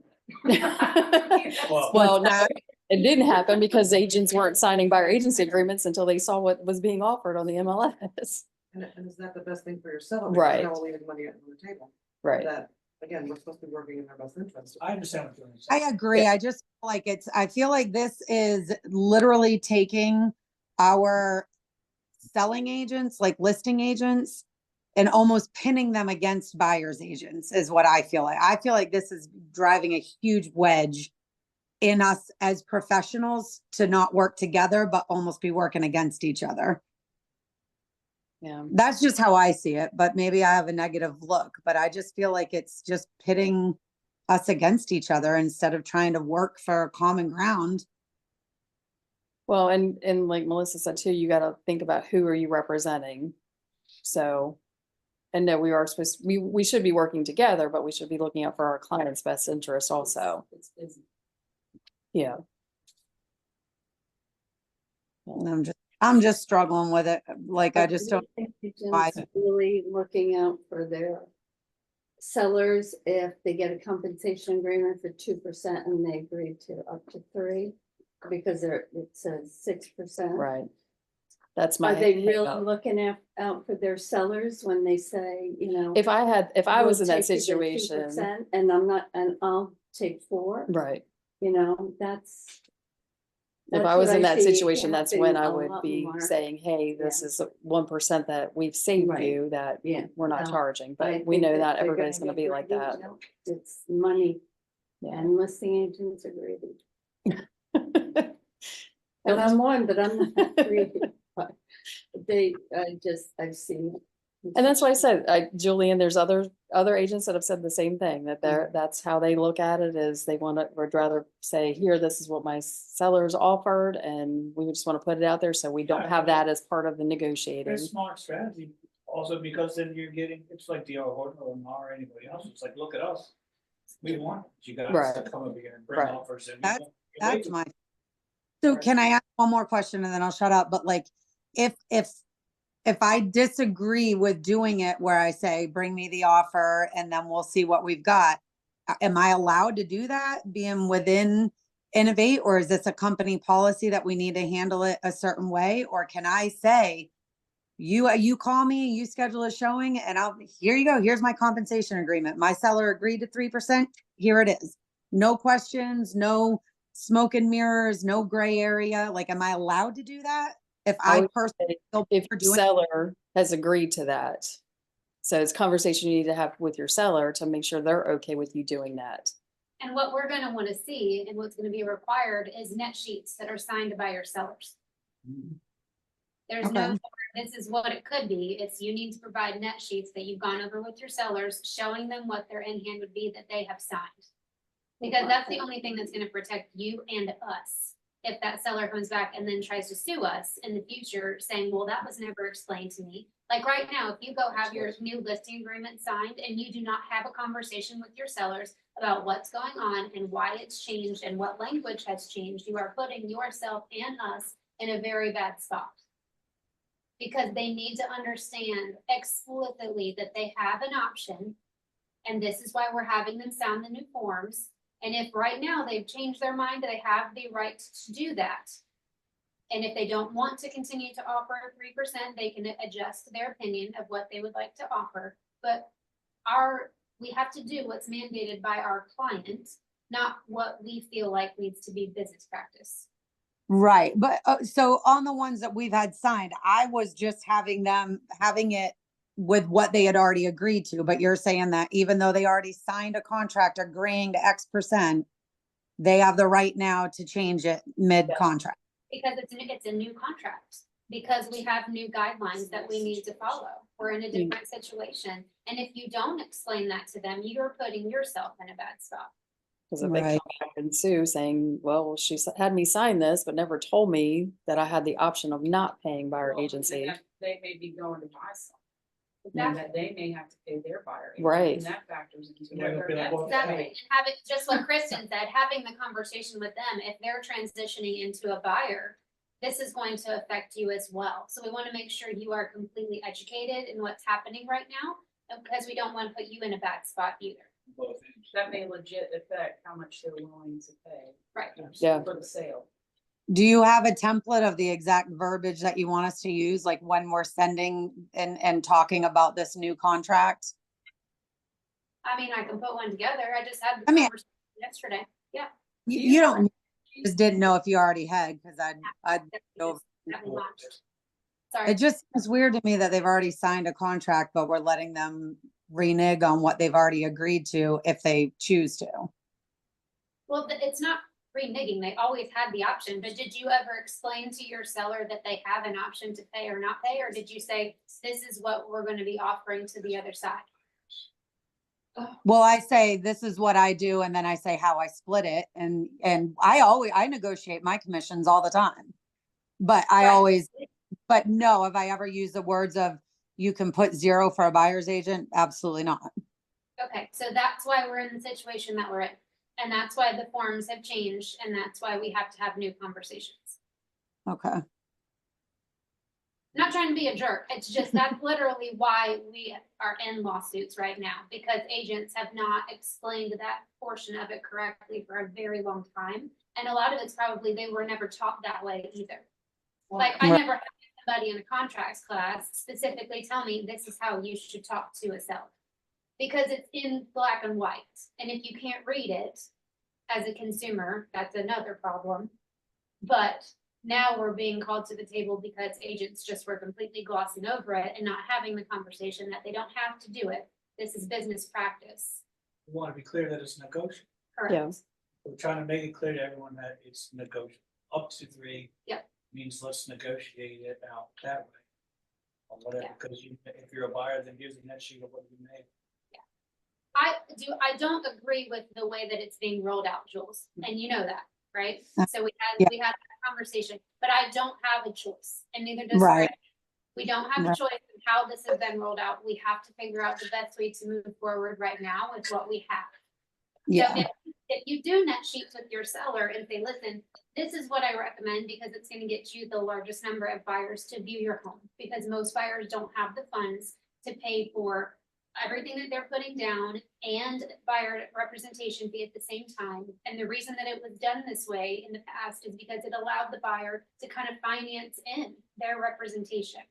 Well- Well, no, that? it didn't happen because agents weren't signing buyer agency agreements until they saw what was being offered on the MLS. And is that the best thing for your seller? Right. Because now we're leaving money on the table. Right. That, again, we're supposed to be working in their best interest. I understand what you're I saying. agree. I just feel like I feel like this is literally taking our selling agents, like listing agents, and almost pinning them against buyers agents is what I feel like. I feel like this is driving a huge wedge in us as professionals to not work together, but almost be working against each other. Yeah. That's just how I see it, but maybe I have a negative look, but I just feel like it's just pitting us against each other instead of trying to work for common ground. Well, and like Melissa said too, you gotta think about who are you representing? So, and no, we are supposed, we should be working together, but we should be looking out for our client's best interest also. It's busy. Yeah. And I'm just struggling with it. Like, I just don't. think why. agents really looking out for their sellers if they get a compensation agreement for 2% and they agree to up to 3, because it says 6%. Right. That's my. Are they really hang-up. looking out for their sellers when they say, you know? If I was we'll in that take you to situation, 2% And I'm not, and I'll take 4, right. you know, that's. If that's I was what in that see situation, that's when I happening a would lot be more. saying, hey, this is 1% that we've saved Right. you that Yeah. we're not No, charging, I but we think know that not they're everybody's gonna gonna be get like greedy, that. you know, it's money, Yeah. and listing agents are greedy. And I'm one, but I'm not that greedy. But I've seen it. And that's why I said, Julian, there's other agents that have said the same thing, that that's how they look at it, is they would rather say, here, this is what my sellers offered, and we just want to put it out there, so we don't Yeah, have but that as part of the negotiating. It's a smart strategy also, because then you're getting, it's like DR Horton or Lamar or anybody else. It's like, look at us. We want you guys to Right. come over here and bring Right. offers and. That's my. So can I ask one more question and then I'll shut up? But like, if I disagree with doing it where I say, bring me the offer and then we'll see what we've got, am I allowed to do that being within Innovate, or is this a company policy that we need to handle it a certain way? Or can I say, you call me, you schedule a showing, and here you go, here's my compensation agreement. My seller agreed to 3%. Here it is. No questions, no smoke and mirrors, no gray area. Like, am I allowed to do that? If I would personally feel If for your doing, seller has agreed to that. So it's a conversation you need to have with your seller to make sure they're okay with you doing that. And what we're gonna wanna see and what's gonna be required is net sheets that are signed by your sellers. There's no, Okay. this is what it could be, it's you need to provide net sheets that you've gone over with your sellers, showing them what their in hand would be that they have signed. Because that's the only thing that's gonna protect you and us. If that seller comes back and then tries to sue us in the future, saying, well, that was never explained to me. Like right now, if you go have your new listing agreement signed and you do not have a conversation with your sellers about what's going on and why it's changed and what language has changed, you are putting yourself and us in a very bad spot. Because they need to understand explicitly that they have an option. And this is why we're having them sign the new forms. And if right now they've changed their mind, they have the right to do that. And if they don't want to continue to offer 3%, they can adjust their opinion of what they would like to offer. But we have to do what's mandated by our client, not what we feel like needs to be business practice. right. But so on the ones that we've had signed, I was just having it with what they had already agreed to. But you're saying that even though they already signed a contract agreeing to X%, they have the right now to change it mid-contract. Because it's a new contract, because we have new guidelines that we need to follow. We're in a different situation. And if you don't explain that to them, you're putting yourself in a bad spot. Because if they come Right. back and sue saying, well, had me sign this, but never told me that I had the option of not paying buyer Well, agency. They may be going to buy some. Exactly. That they may have to pay their buyer. agent, Right. And that factors into Yeah, whether they'll be like, that's. well, Exactly, and having, just what Kristen said, having the conversation with them, if they're transitioning into a buyer, this is going to affect you as well. So we want to make sure you are completely educated in what's happening right now, because we don't want to put you in a bad spot either. both. That may legit affect how much they're willing to pay. Right. Yeah. For the sale. Do you have a template of the exact verbiage that you want us to use, like when we're sending and talking about this new contract? I mean, I can put one together. I just had the I mean- conversation yesterday. Yeah. You don't, just didn't know if you already had, because I'd go. Haven't watched. It Sorry. just is weird to me that they've already signed a contract, but we're letting them renege on what they've already agreed to if they choose to. Well, it's not reneging. They always had the option, but did you ever explain to your seller that they have an option to pay or not pay? Or did you say, this is what we're gonna be offering to the other side? Well, I say, this is what I do, and then I say how I split it, and I negotiate my commissions all the time. But I Right. always, but no, have I ever used the words of, you can put 0 for a buyer's agent? Absolutely not. Okay, so that's why we're in the situation that we're in. And that's why the forms have changed, and that's why we have to have new conversations. Okay. I'm not trying to be a jerk. It's just that's literally why we are in lawsuits right now, because agents have not explained that portion of it correctly for a very long time. And a lot of it's probably they were never taught that way either. Like I Right. never had somebody in a contracts class specifically tell me this is how you should talk to a seller. Because it's in black and white. And if you can't read it as a consumer, that's another problem. But now we're being called to the table because agents just were completely glossing over it and not having the conversation that they don't have to do it. This is business practice. We want to be clear that it's negotiable. Correct. Yeah. We're trying to make it clear to everyone that it's negotiable. Up to 3. Yep. Means let's negotiate it out that way. Or whatever, Yeah. because if you're a buyer, then here's the net sheet of what you made. I don't agree with the way that it's being rolled out, Jules, and you know that, right? So Yeah. we had that conversation, but I don't have a choice, and neither does Right. Fred. We don't have a Right. choice in how this has been rolled out. We have to figure out the best way to move forward right now with what we have. Yeah. So if you do net sheets with your seller and say, listen, this is what I recommend because it's gonna get you the largest number of buyers to view your home. Because most buyers don't have the funds to pay for everything that they're putting down and buyer representation fee at the same time. And the reason that it was done this way in the past is because it allowed the buyer to kind of finance in their representation.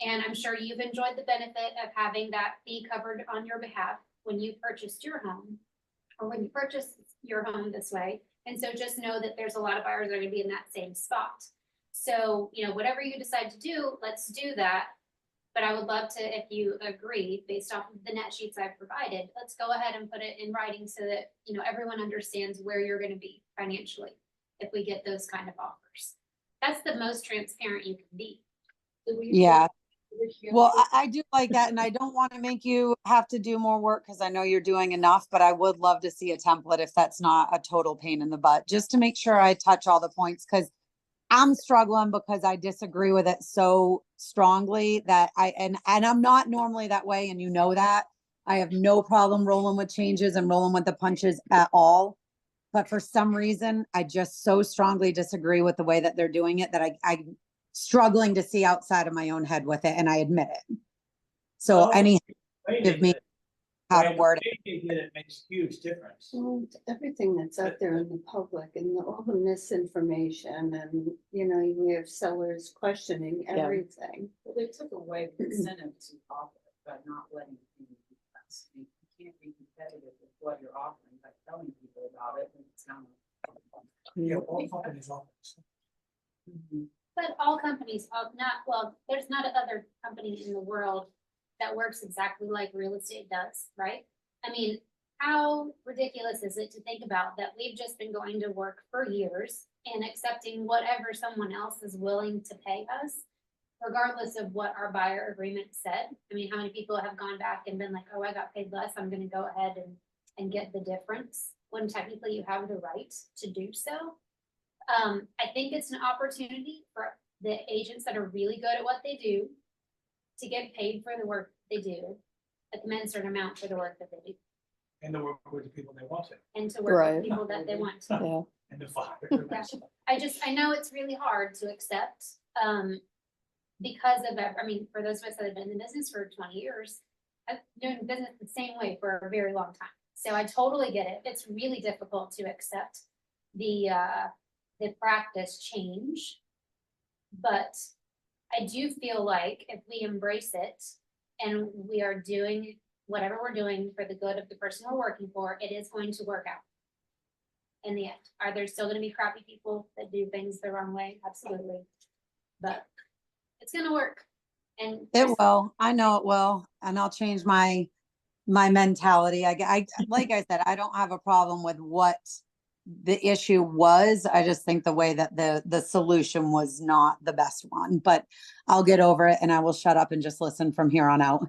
And I'm sure you've enjoyed the benefit of having that fee covered on your behalf when you purchased your home or when you purchase your home this way. And so just know that there's a lot of buyers that are gonna be in that same spot. So, whatever you decide to do, let's do that. But I would love to, if you agree, based off of the net sheets I've provided, let's go ahead and put it in writing so that, everyone understands where you're gonna be financially if we get those kind of offers. That's the most transparent you can be. Yeah. Well, I do like that, and I don't want to make you have to do more work because I know you're doing enough, but I would love to see a template if that's not a total pain in the butt, just to make sure I touch all the points, because I'm struggling because I disagree with it so strongly that and I'm not normally that way, and you know that. I have no problem rolling with changes and rolling with the punches at all. But for some reason, I just so strongly disagree with the way that they're doing it that I'm struggling to see outside of my own head with it, and I admit it. So Well, any, Way give they me did it. how to Way word it. they did it makes a huge difference. Well, everything that's out there in the public and all the misinformation and, we have sellers questioning everything. Well, they took away the incentive to offer it by not letting people do that. You can't be competitive with what you're offering by telling people about it and it's not. Yeah, all companies offer it. But all companies, there's not another company in the world that works exactly like real estate does, right? I mean, how ridiculous is it to think about that we've just been going to work for years and accepting whatever someone else is willing to pay us, regardless of what our buyer agreement said? I mean, how many people have gone back and been like, oh, I got paid less, I'm gonna go ahead and get the difference. when technically you have the right to do so. I think it's an opportunity for the agents that are really good at what they do to get paid for the work they do, a commensurate amount for the work that they do, And to work with the people they want to, and to work with Right. people that they want to. Yeah. and to fire. I know it's really hard to accept, because of, I mean, for those of us that have been in the business for 20 years, I've been doing business the same way for a very long time. So I totally get it. It's really difficult to accept the practice change. But I do feel like if we embrace it and we are doing whatever we're doing for the good of the person we're working for, it is going to work out. In the end, are there still gonna be crappy people that do things the wrong way? Absolutely. But it's gonna work. And It will. I know it will. And I'll change my mentality. Like I said, I don't have a problem with what the issue was. I just think the way that the solution was not the best one, but I'll get over it and I will shut up and just listen from here on out.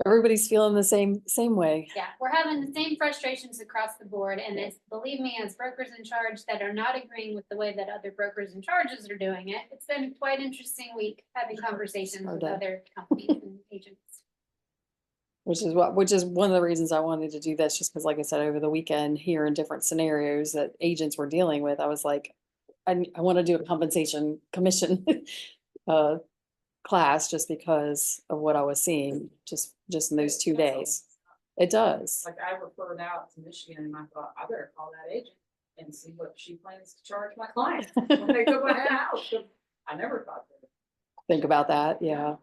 Everybody's feeling the same way. yeah, we're having the same frustrations across the board, and it's, believe me, as brokers in charge that are not agreeing with the way that other brokers in charges are doing it, it's been quite interesting week having conversations with Okay. other companies and agents. Which is one of the reasons I wanted to do this, just because like I said, over the weekend, hearing different scenarios that agents were dealing with, I was like, I want to do a compensation commission class just because of what I was seeing just in those 2 days. It does. Like I referred out to Michigan and I thought, I better call that agent and see what she plans to charge my clients when they go buy a house. I never thought that. Think about that, yeah.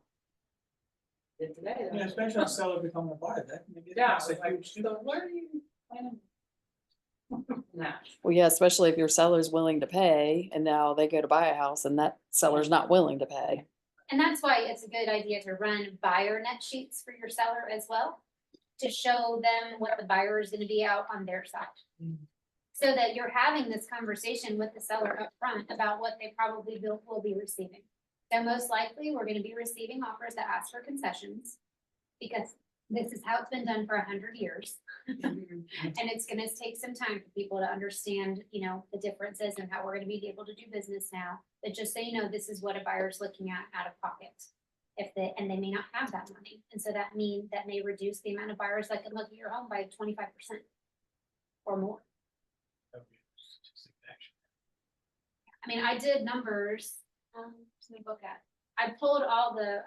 Did today. Yeah, especially on seller becoming a buyer, that. Yeah, It's a like, huge. so what are you planning? Nah. Well, yeah, especially if your seller's willing to pay and now they go to buy a house and that seller's not willing to pay. And that's why it's a good idea to run buyer net sheets for your seller as well, to show them what the buyer is gonna be out on their side. So that you're having this conversation with the seller up front about what they probably will be receiving. So most likely, we're gonna be receiving offers that ask for concessions, because this is how it's been done for 100 years. And it's gonna take some time for people to understand, you know, the differences and how we're gonna be able to do business now. But just so you know, this is what a buyer's looking at out of pocket. And they may not have that money. And so that may reduce the amount of buyers that can look at your home by 25% or more. I mean, I did numbers, let me look at, I pulled all the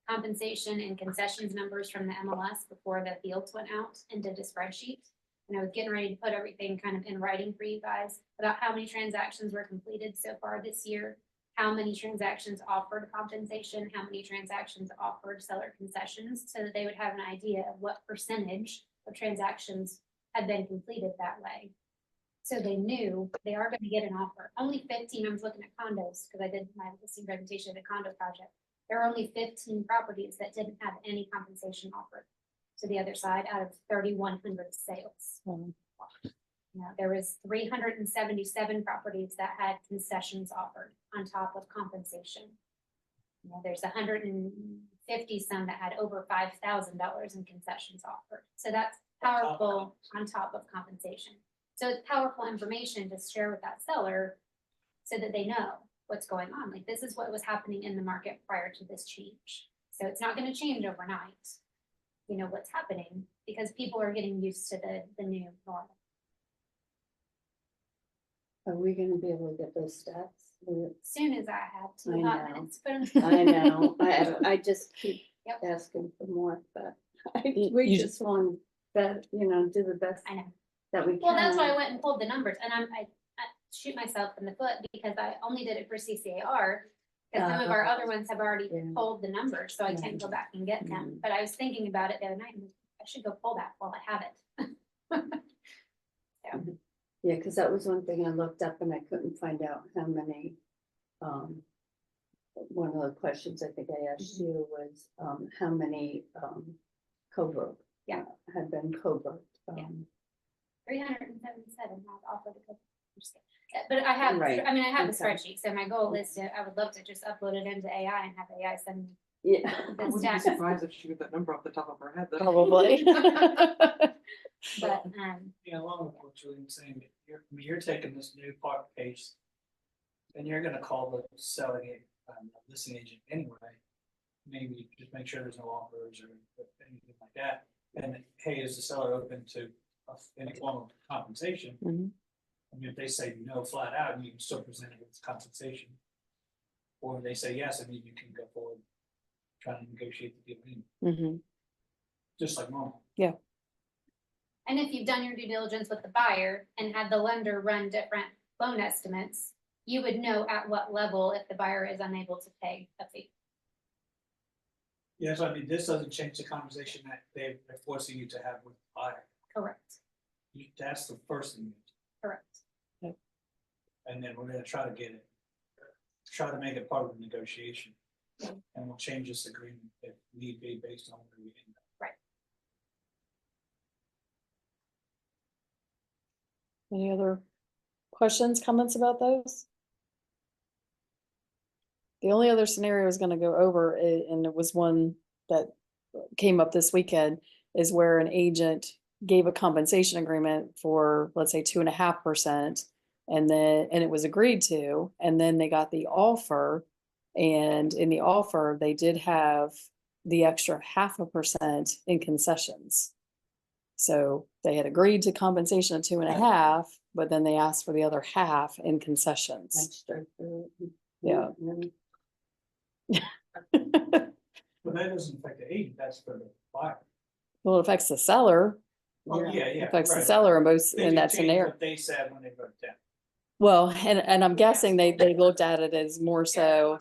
compensation and concessions numbers from the MLS before the fields went out and did a spreadsheet. And I was getting ready to put everything kind of in writing for you guys about how many transactions were completed so far this year, how many transactions offered compensation, how many transactions offered seller concessions, so that they would have an idea of what percentage of transactions had been completed that way. So they knew they are gonna get an offer. Only 15, I was looking at condos, because I did my listing presentation of the condo project. There are only 15 properties that didn't have any compensation offered to the other side out of 3,100 sales. Now, there was 377 properties that had concessions offered on top of compensation. You know, there's 150 some that had over $5,000 in concessions offered. So that's powerful on top of compensation. So it's powerful information to share with that seller so that they know what's going on. Like, this is what was happening in the market prior to this change. So it's not going to change overnight, you know, what's happening, because people are getting used to the new normal. Are we gonna be able to get those stats? As soon as I have I 2 hot know. minutes. Put 'em- I know, I just keep Yep. asking for more, but You- we you- just want that, you know, do the best I know. that we can. Well, that's why I went and pulled the numbers, and I shoot myself in the foot because I only did it for CCAR. Because some of our other ones have already Yeah. pulled the numbers, so I can't go back and get them. But I was thinking about it the other night, and I should go pull that while I have it. Yeah, because that was one thing I looked up and I couldn't find out how many. One of the questions I think I asked you was, how many, co-broke. Yeah. Had been co-broke. Yeah. 377 have offered a couple. But I have, Right. I mean, I have the Okay. spreadsheet, so my goal is to, I would love to just upload it into AI and have AI send me Yeah. I The wouldn't be staff, surprised if she got that number off the top of her head. though. Probably. but, Yeah, along with what Julian's saying, you're taking this new park page. And you're gonna call the selling it, listing agent anyway. Maybe just make sure there's no offers or anything like that. And hey, is the seller open to any form of compensation? Mhm. I mean, if they say no flat out, you can still present it with compensation. Or if they say yes, I mean, you can go forward, trying to negotiate the deal, Mhm. just like normal. and if you've done your due diligence with the buyer and had the lender run different loan estimates, you would know at what level if the buyer is unable to pay a fee. Yeah, so I mean, this doesn't change the conversation that they're forcing you to have with the buyer. Correct, That's the first thing. correct. And then we're gonna try to try to make it part of the negotiation. And we'll change this agreement if need be based on where we end up. Any other questions, comments about those? The only other scenario I was gonna go over, and it was one that came up this weekend, is where an agent gave a compensation agreement for, let's say, 2.5%. And it was agreed to, and then they got the offer. And in the offer, they did have the extra 0.5% in concessions. So they had agreed to compensation of 2.5, but then they asked for the other half in concessions. Extra. Yeah. But that doesn't affect the agent, that's for the buyer. Well, it affects the seller, Oh, yeah, yeah. affects the right. seller in both, They in can that change scenario. what they said when they wrote it down. Well, and I'm guessing they looked at it as more so,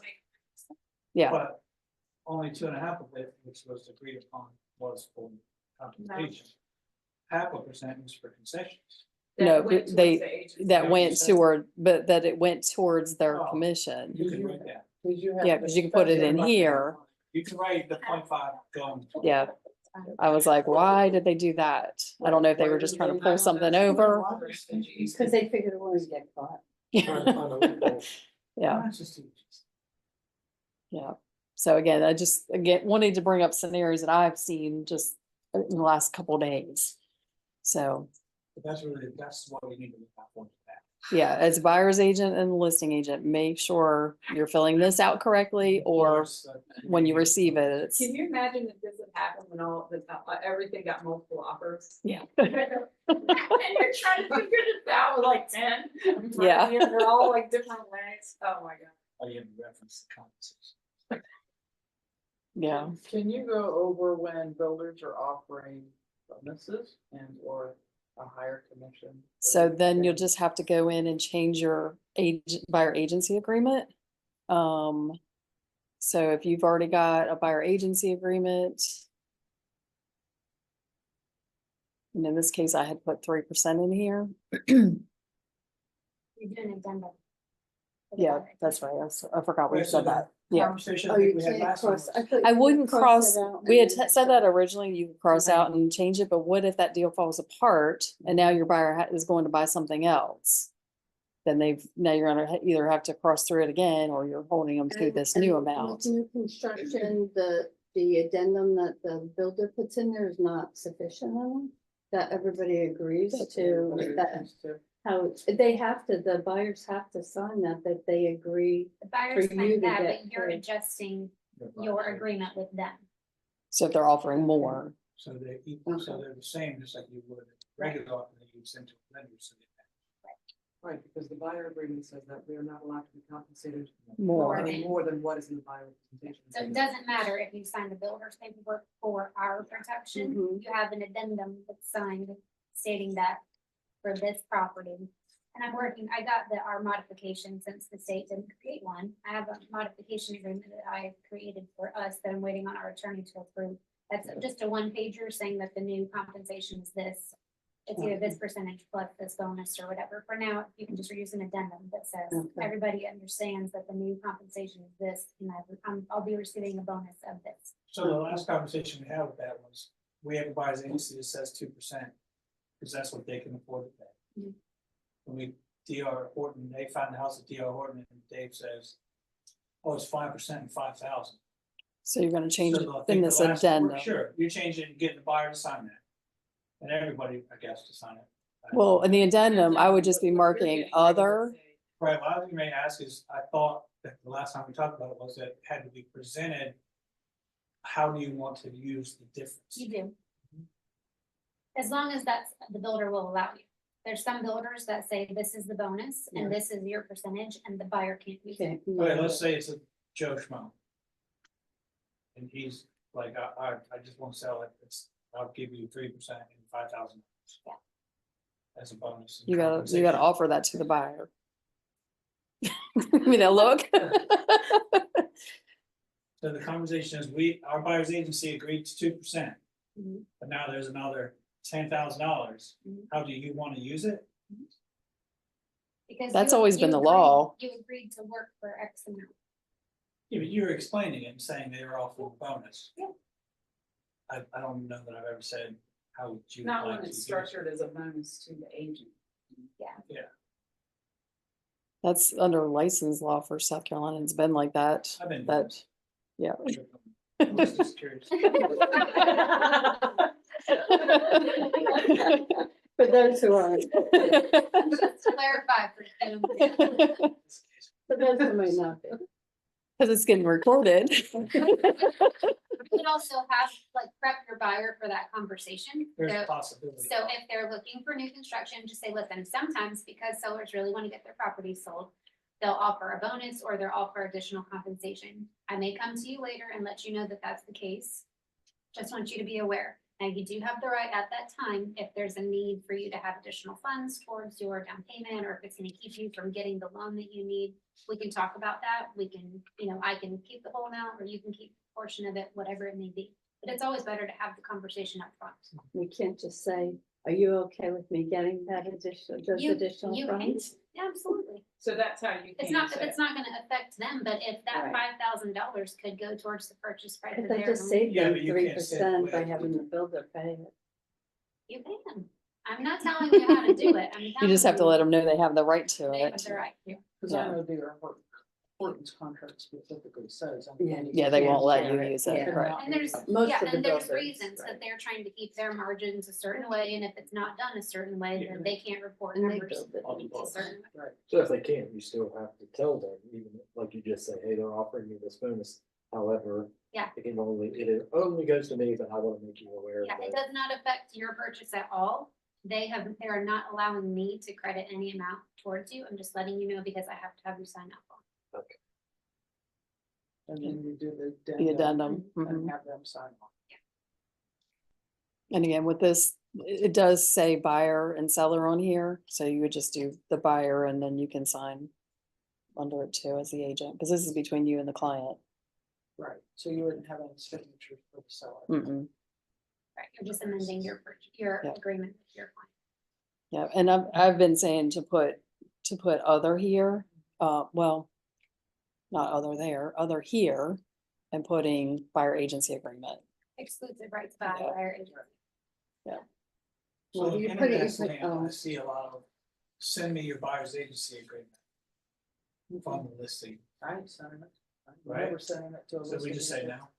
yeah, But only 2.5 of it, which was agreed upon, was for compensation. 0.5% was for concessions. No, That went towards they- the agency. that Yeah, went you said- toward, but that it went towards their Oh. commission. You can write that. Yeah, because you can put it in here. You can write the 0.5 going. Yeah. I was like, why did they do that? I don't know if they were just trying to pull something over. Because they figured it was get caught. Trying to find a loophole. Yeah, That's just too- yeah. So again, I just, again, wanted to bring up scenarios that I've seen just in the last couple of days. So, But that's what we need to look out for. yeah, as a buyer's agent and listing agent, make sure you're filling this out correctly, or when you receive it, it's, Can you imagine if this had happened when everything got multiple offers? yeah. And you're trying to figure this out with like 10. Yeah. They're all like different ways. Oh my god. I have reference to compensation. Yeah. Can you go over when builders are offering bonuses and or a higher commission? So then you'll just have to go in and change your buyer agency agreement. So if you've already got a buyer agency agreement. And in this case, I had put 3% in here. You're doing addendum. for the Yeah, buyer. that's right. I forgot we Right, so said that. Yeah. Conversation Oh, I think you we had can't last time. cross. thought I you wouldn't cross, it out we had and then- said that originally, you could cross out and change it, but what if that deal falls apart and now your buyer is going to buy something else? Then now you're gonna either have to cross through it again, or you're holding them to this new And with amount. New construction, the addendum that the builder puts in there is not sufficient enough. That everybody agrees to, that how, they have to, the buyers have to sign that they agree. The buyers for you sign to that, get but you're through. adjusting your agreement with them. So if they're offering more, So they're equal, so they're the same, just like you would regular offer that you send to lenders. So Right, because the buyer agreement says that we are not allowed to be compensated more, more than what is in the buyer representation. So it doesn't matter if you sign the builder's paperwork for our protection, Mhm. you have an addendum that's signed stating that for this property. And I got our modification since the state didn't create one. I have a modification agreement that I created for us that I'm waiting on our attorney to approve. That's just a one pager saying that the new compensation is this. It's either this percentage plus this bonus or whatever. For now, you can just use an addendum that says, Okay. everybody understands that the new compensation is this, and I'll be receiving a bonus of this. So the last conversation we had with that was, we have a buyer's agency that says 2%, because that's what they can afford to pay. Mhm. When we, DR Horton, they found the house at DR Horton, and Dave says, oh, it's 5% and 5,000. So you're gonna change So it I in think the this last- addendum. Sure, you change it and get the buyer to sign that. And everybody, I guess, to sign it. Well, in the addendum, I would just be marking other. Right, what I was going to ask is, I thought that the last time we talked about it was that it had to be presented. How do you want to use the difference? You do. As long as that's, the builder will allow you. There's some builders that say this is the bonus and this is your percentage and the buyer can't use it. Okay, let's say it's a Joe Schmo. And he's like, I just want to sell it, I'll give you 3% and $5,000. Yeah. As a bonus. You gotta offer that to the buyer. You know, look. So the conversation is, our buyer's agency agreed to 2%. Mhm. But now there's another $10,000. Mhm. How do you want to use it? Because That's you- always you been the agreed- law. You agreed to work for X amount. Yeah, but you were explaining it and saying they were all for bonus. Yeah. I don't know that I've ever said how would you. Not like when to it's use it. structured as a bonus to the agent. That's under license law for South Carolina. It's been like that, I've been. that, yeah. I was just curious. For those who aren't, Just to clarify for them. for those who may not be. Cause it's getting recorded. You could also have, like, prep your buyer for that conversation. There's a So- possibility. So if they're looking for new construction, just say, listen, sometimes because sellers really want to get their property sold, they'll offer a bonus or they'll offer additional compensation. I may come to you later and let you know that that's the case. Just want you to be aware. Now, you do have the right at that time, if there's a need for you to have additional funds towards your down payment, or if it's gonna keep you from getting the loan that you need, we can talk about that. We can, I can keep the whole amount or you can keep a portion of it, whatever it may be. But it's always better to have the conversation up front. We can't just say, are you okay with me getting that those You- additional you can- funds? Yeah, absolutely. So that's how you It's can not, say. it's not gonna affect them, but if that Right. $5,000 could go towards the purchase price If of they their just home, save Yeah, them but you 3% by can't say- having the builder pay it. you can. I'm not telling you how to do it. I'm You just have to let them know they have the right to They have it. the right to. Cause I know the Horton's contract specifically says. Yeah, they won't let you Yeah, use it, yeah. right? And there's, Most yeah, of the and there's builders, reasons right. that they're trying to keep their margins a certain way, and if it's not done a certain way, then they can't report And they numbers build it. a certain way. Right. So if they can't, you still have to tell them, even like you just say, hey, they're offering you this bonus. However. Yeah. It only goes to me, but I want to make you aware Yeah, that. it does not affect your purchase at all. They are not allowing me to credit any amount towards you. I'm just letting you know because I have to have you sign up on. And then you do The addendum. and Mhm. have them sign on. And again, with this, it does say buyer and seller on here, so you would just do the buyer and then you can sign under it too as the agent, because this is between you and the client. Right, so you wouldn't have any signatures for the seller. Mm-mm. Right, you're just amending your Yeah. agreement with your client. Yeah, and I've been saying to put other here, well, not other there, other here, and putting buyer agency agreement. Exclusive rights by Yeah. buyer agency. So Well, in you put it, internet you land, I see a lot of, send me your buyer's agency agreement. From the listing, I ain't signing it. I'm Right. never sending it to a. so we just say listing no,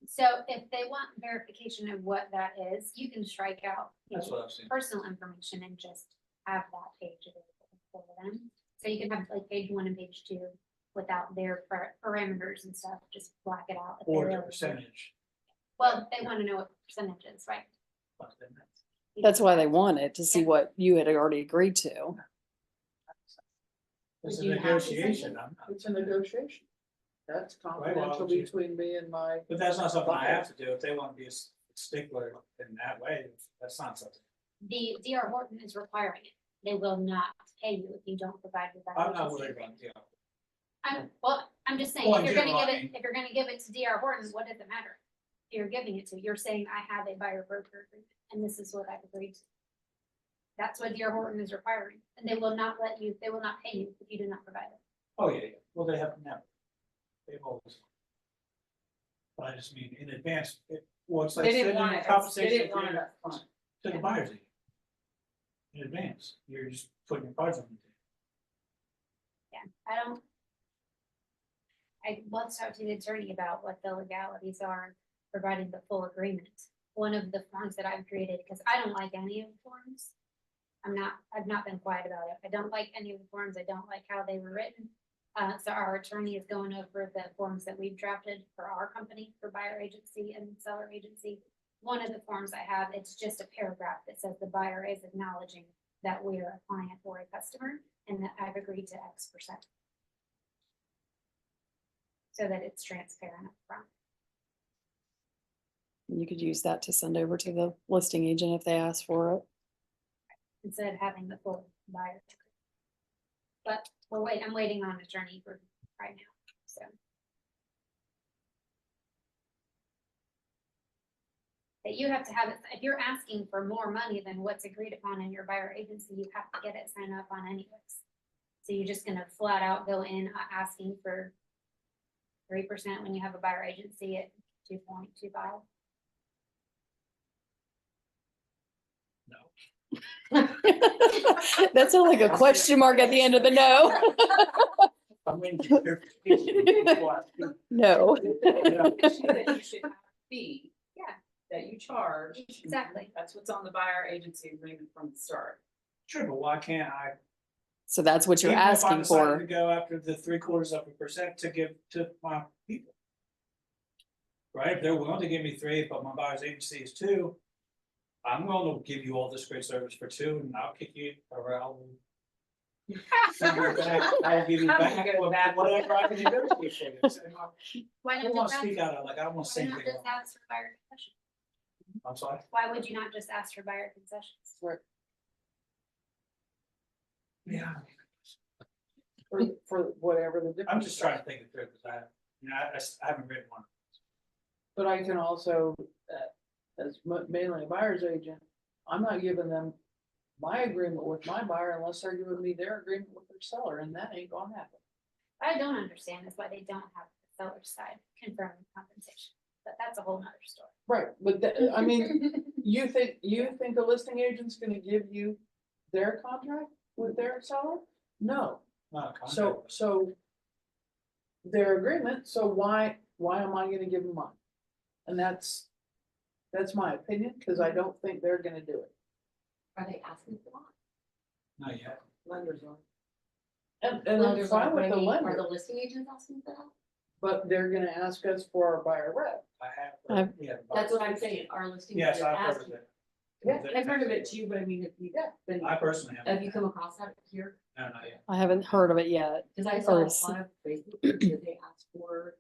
So if they want verification of what that is, you can strike out, that's what I've seen. personal information and just have that page available for them. So you can have like page 1 and page 2 without their parameters and stuff, just black it out. if they Or really the want. percentage. Well, they want to know what percentage is, right? But then that's- That's why they want it, to see Yeah. what you had already agreed to. It's a Would you have to send negotiation, it? It's a negotiation. That's well, confidential would you- between me and my. but that's not something I have to do, if they want to be a stickler in that way, that's not something. The DR Horton is requiring it. They will not pay you if you don't provide the. I'm not agency worried agreement. about, I'm just saying, Well, if in you're gonna general, give I it, mean- if you're gonna give it to DR Horton, what does it matter? You're giving it to, you're saying, I have a buyer broker agreement, and this is what I've agreed to. That's what DR Horton is requiring, and they will not pay you if you do not provide it. oh, yeah, well, they have never. They've always. But I just mean, in advance, well, it's like They didn't sending want a it, they compensation didn't want it agreement up front. to the buyer's agent. In advance, you're just putting your cards on the table. Yeah, I will talk to the attorney about what the legalities are, providing the full agreement. One of the forms that I've created, because I don't like any of the forms. I've not been quiet about it. I don't like any of the forms. I don't like how they were written. So our attorney is going over the forms that we've drafted for our company, for buyer agency and seller agency. One of the forms I have, it's just a paragraph that says the buyer is acknowledging that we are a client or a customer and that I've agreed to X%. So that it's transparent up front. You could use that to send over to the listing agent if they ask for it. Instead of having the full buyer. But I'm waiting on attorney for right now, so. That you have to have it, if you're asking for more money than what's agreed upon in your buyer agency, you have to get it signed up on anyways. So you're just gonna flat out go in asking for 3% when you have a buyer agency at 2.25. That sounds like a question mark at the end of the no. I'm waiting for clarification. No. You should have a fee. Yeah. That you charge. Exactly. That's what's on the buyer agency agreement from the start. Sure, but why can't I? So that's what you're even if I asking decided for. To go after the 0.75% to give to my people. Right, if they're willing to give me 3, but my buyer's agency is 2. I'm willing to give you all this great service for 2, and I'll kick you around. I'll give you I'm back gonna go back. whatever I can negotiate for you. So, Why I not don't want just to ask, speak out of, like, I don't want to why say not anything. just ask for buyer concessions? I'm sorry. Why would you not just ask for buyer concessions? Yeah, For whatever the difference. I'm just trying to think it through, because I haven't written one. But I can also, as mainly a buyer's agent, I'm not giving them my agreement with my buyer unless they're giving me their agreement with their seller, and that ain't gonna happen. I don't understand is why they don't have the seller's side confirming compensation, but that's a whole nother story. Right, but I mean, you think a listing agent's gonna give you their contract with their seller? No, Not a so, contract. so their agreement, so why am I gonna give them mine? And that's my opinion, because I don't think they're gonna do it. Are they asking for that? Not yet. Lenders are. And I'm Lenders are, fine with but I the mean, are lender, the listing agents asking for that? but they're gonna ask us for our buyer rep. I have. I've- Yeah. That's what I'm saying, are listing Yes, agents I've heard of asking? it. Yeah, I've heard of it too, but I mean, if you, then, I personally have haven't. you come across that here? No, not yet. I haven't heard of it yet. Cause I saw Or on a Facebook page that they asked for,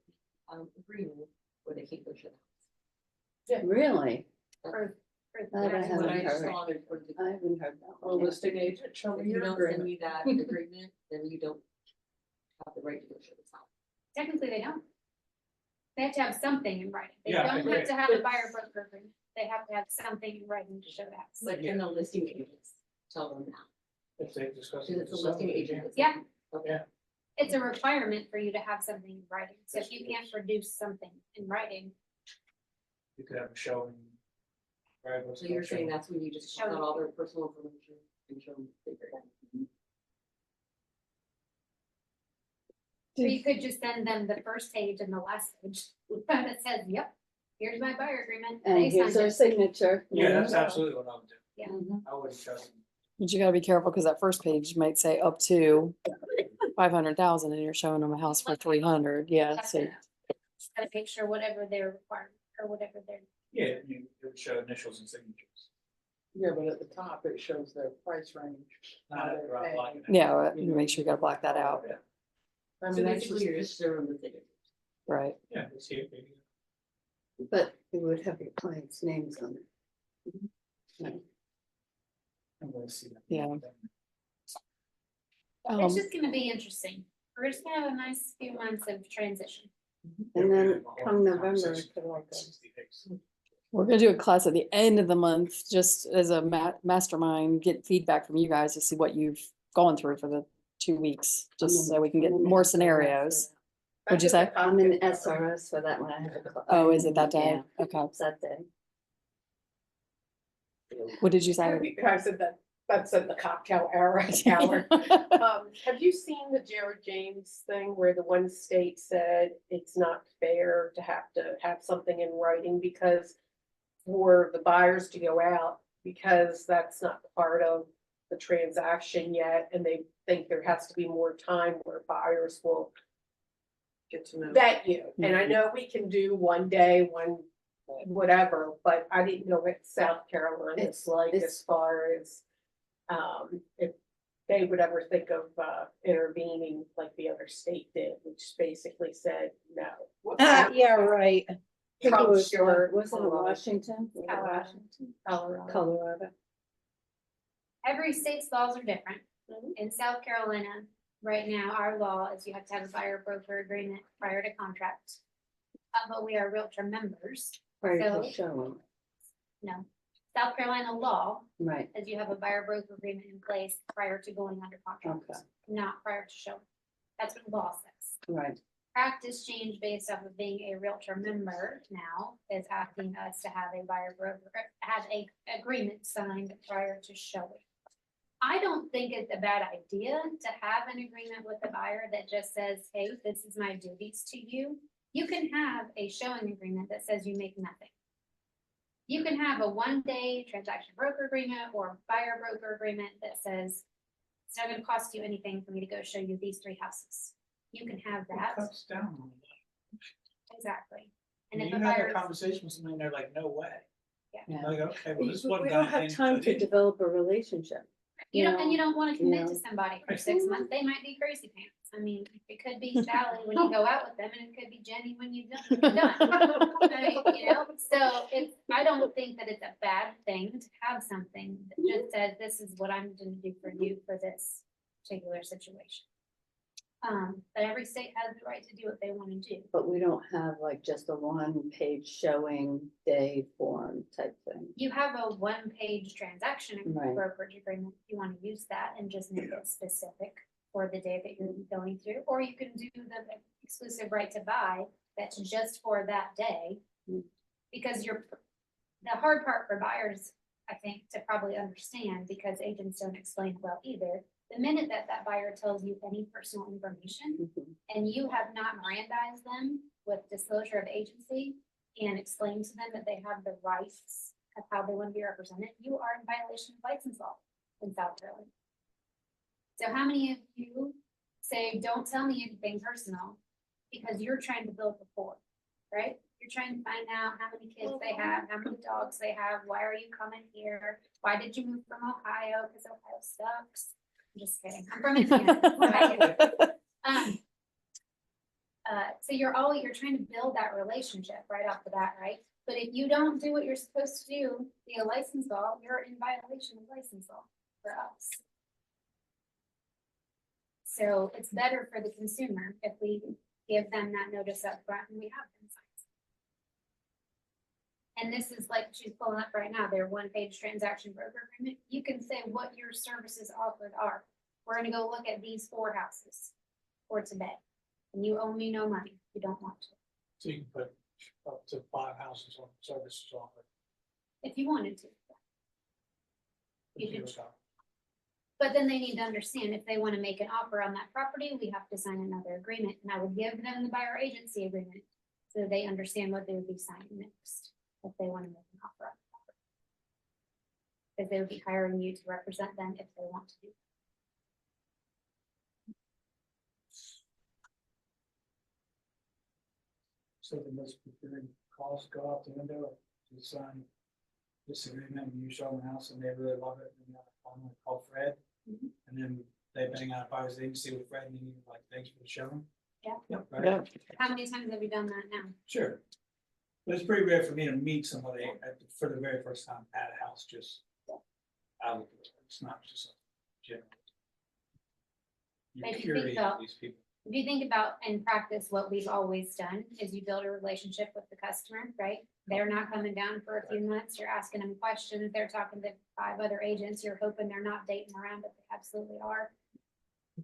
agreement where they keep their shit. Really? For I the- haven't What I heard. saw, they put it- I haven't heard that a one. listing agent, show if me you your don't send agreement. me that agreement, then you don't have the right to go shit this house. Technically, they don't. They have to have something in writing. They Yeah, I don't agree. have to have a buyer broker agreement. They have to have something in writing to show that. But can the listing agents tell them now? If they discuss. Cause it's a listing agent. that's- Yeah. Okay. It's a requirement for you to have something in writing. So if you can't produce something in writing, You could have a showing. So you're saying that's when you just check out all their personal information and show them. the agreement. so you could just send them the first page and the last page that says, yep, here's my buyer agreement. And They here's signed our it. signature. Yeah, that's absolutely what I would do. Yeah. I wouldn't show them. But you gotta be careful because that first page might say up to 500,000 and you're showing them a house for 300. Yeah, so Just gotta make sure whatever their requirement or whatever their, Yeah, you would show initials and signatures. Yeah, but at the top, it shows their price range. Not how at the they're right paying. line. yeah, you make sure you gotta block that out. Yeah. I So mean, that's basically, you're just showing them the signature. Right. Yeah, it's here. Maybe. But it would have your clients' names on it. I'm gonna see that. Yeah. it's just gonna be interesting. We're just gonna have a nice few months of transition. And then come November, it could all go. 60 days. We're gonna do a class at the end of the month, just as a mastermind, get feedback from you guys to see what you've gone through for the 2 weeks, just so we can get more scenarios. What'd you say? I'm in SRS for that one. I have a class. Oh, is it that day? Yeah, Okay. it's that day. What did you say? I said that That's in the cocktail hour. Have you seen the Jared James thing where the one state said it's not fair to have something in writing because for the buyers to go out, because that's not part of the transaction yet, and they think there has to be more time where buyers will Get to know. vet you. And I know we can do one day, one whatever, but I didn't know what South Carolina is like as far as if they would ever think of intervening like the other state did, which basically said no. Yeah, right. I'm sure. Was it Washington? Colorado. Colorado. Every state's laws are different. In South Carolina, right now, our law is you have to have a buyer broker agreement prior to contract. But we are realtor members, Prior So- to showing, no. South Carolina law right, is you have a buyer broker agreement in place prior to going under contract, okay, not prior to showing. That's what the law says. right. Practice change based off of being a realtor member now is asking us to have a buyer broker, have a agreement signed prior to showing. I don't think it's a bad idea to have an agreement with the buyer that just says, hey, this is my duties to you. You can have a showing agreement that says you make nothing. You can have a 1-day transaction broker agreement or buyer broker agreement that says it's not gonna cost you anything for me to go show you these 3 houses. You can have It that, cuts down on that. exactly. And And if you a have buyer, that conversation with somebody, and they're like, no way. Yeah. Like, okay, well, this But one we guy. don't have ain't time good to either. develop a relationship. you don't, and you know, don't wanna commit to know. somebody for 6 months, they might be crazy pants. I mean, it could be Sally when you go out with them, and it could be Jenny when you're done. You know, so it's, I don't think that it's a bad thing to have something that just says, this is what I'm gonna do for you for this particular situation. But every state has the right to do what they wanna do. But we don't have like just a 1-page showing day form type thing. You have a 1-page transaction Right. brokerage agreement, if you wanna use that and just make it specific for the day that you're going through, or you can do the exclusive right to buy, that's just for that day. Because the hard part for buyers, I think, to probably understand, because agents don't explain it well either, the minute that that buyer tells you any personal information, Mhm. and you have not Mirandized them with disclosure of agency and explained to them that they have the rights of how they want to be represented, you are in violation of license law in South Carolina. So how many of you say, don't tell me anything personal because you're trying to build rapport, right? You're trying to find out how many kids they have, how many dogs they have, why are you coming here? Why did you move from Ohio? Because Ohio sucks. I'm just kidding. I'm from Indiana. So you're trying to build that relationship right off the bat, right? But if you don't do what you're supposed to do via license law, you're in violation of license law for us. So it's better for the consumer if we give them that notice up front and we have them sign. And this is like she's pulling up right now, their 1-page transaction broker agreement. You can say what your services offered are. We're gonna go look at these 4 houses for today. And you owe me no money if you don't want to, So you can put up to 5 houses on services offered. if you wanted to. for You can- $0. But then they need to understand if they want to make an offer on that property, we have to sign another agreement. And I would give them the buyer agency agreement so they understand what they would be signing next if they want to make an offer on the property. Because they would be hiring you to represent them if they want to do. So the most preferred calls go out the window to sign this agreement, and you show them the house and they really love it, and you call Fred. Mhm. And then they bang out buyers agency with Fred, and then you like, thanks for the showing. Yeah. Yep, right, How many times have you done that now? sure. But it's pretty rare for me to meet somebody for the very first time at a house, just out of the blue. It's not just a general. But You're if you think curious about- these people. If you think about in practice, what we've always done is you build a relationship with the customer, right? They're not coming down for a few months, you're asking them questions, they're talking to 5 other agents, you're hoping they're not dating around, but they absolutely are.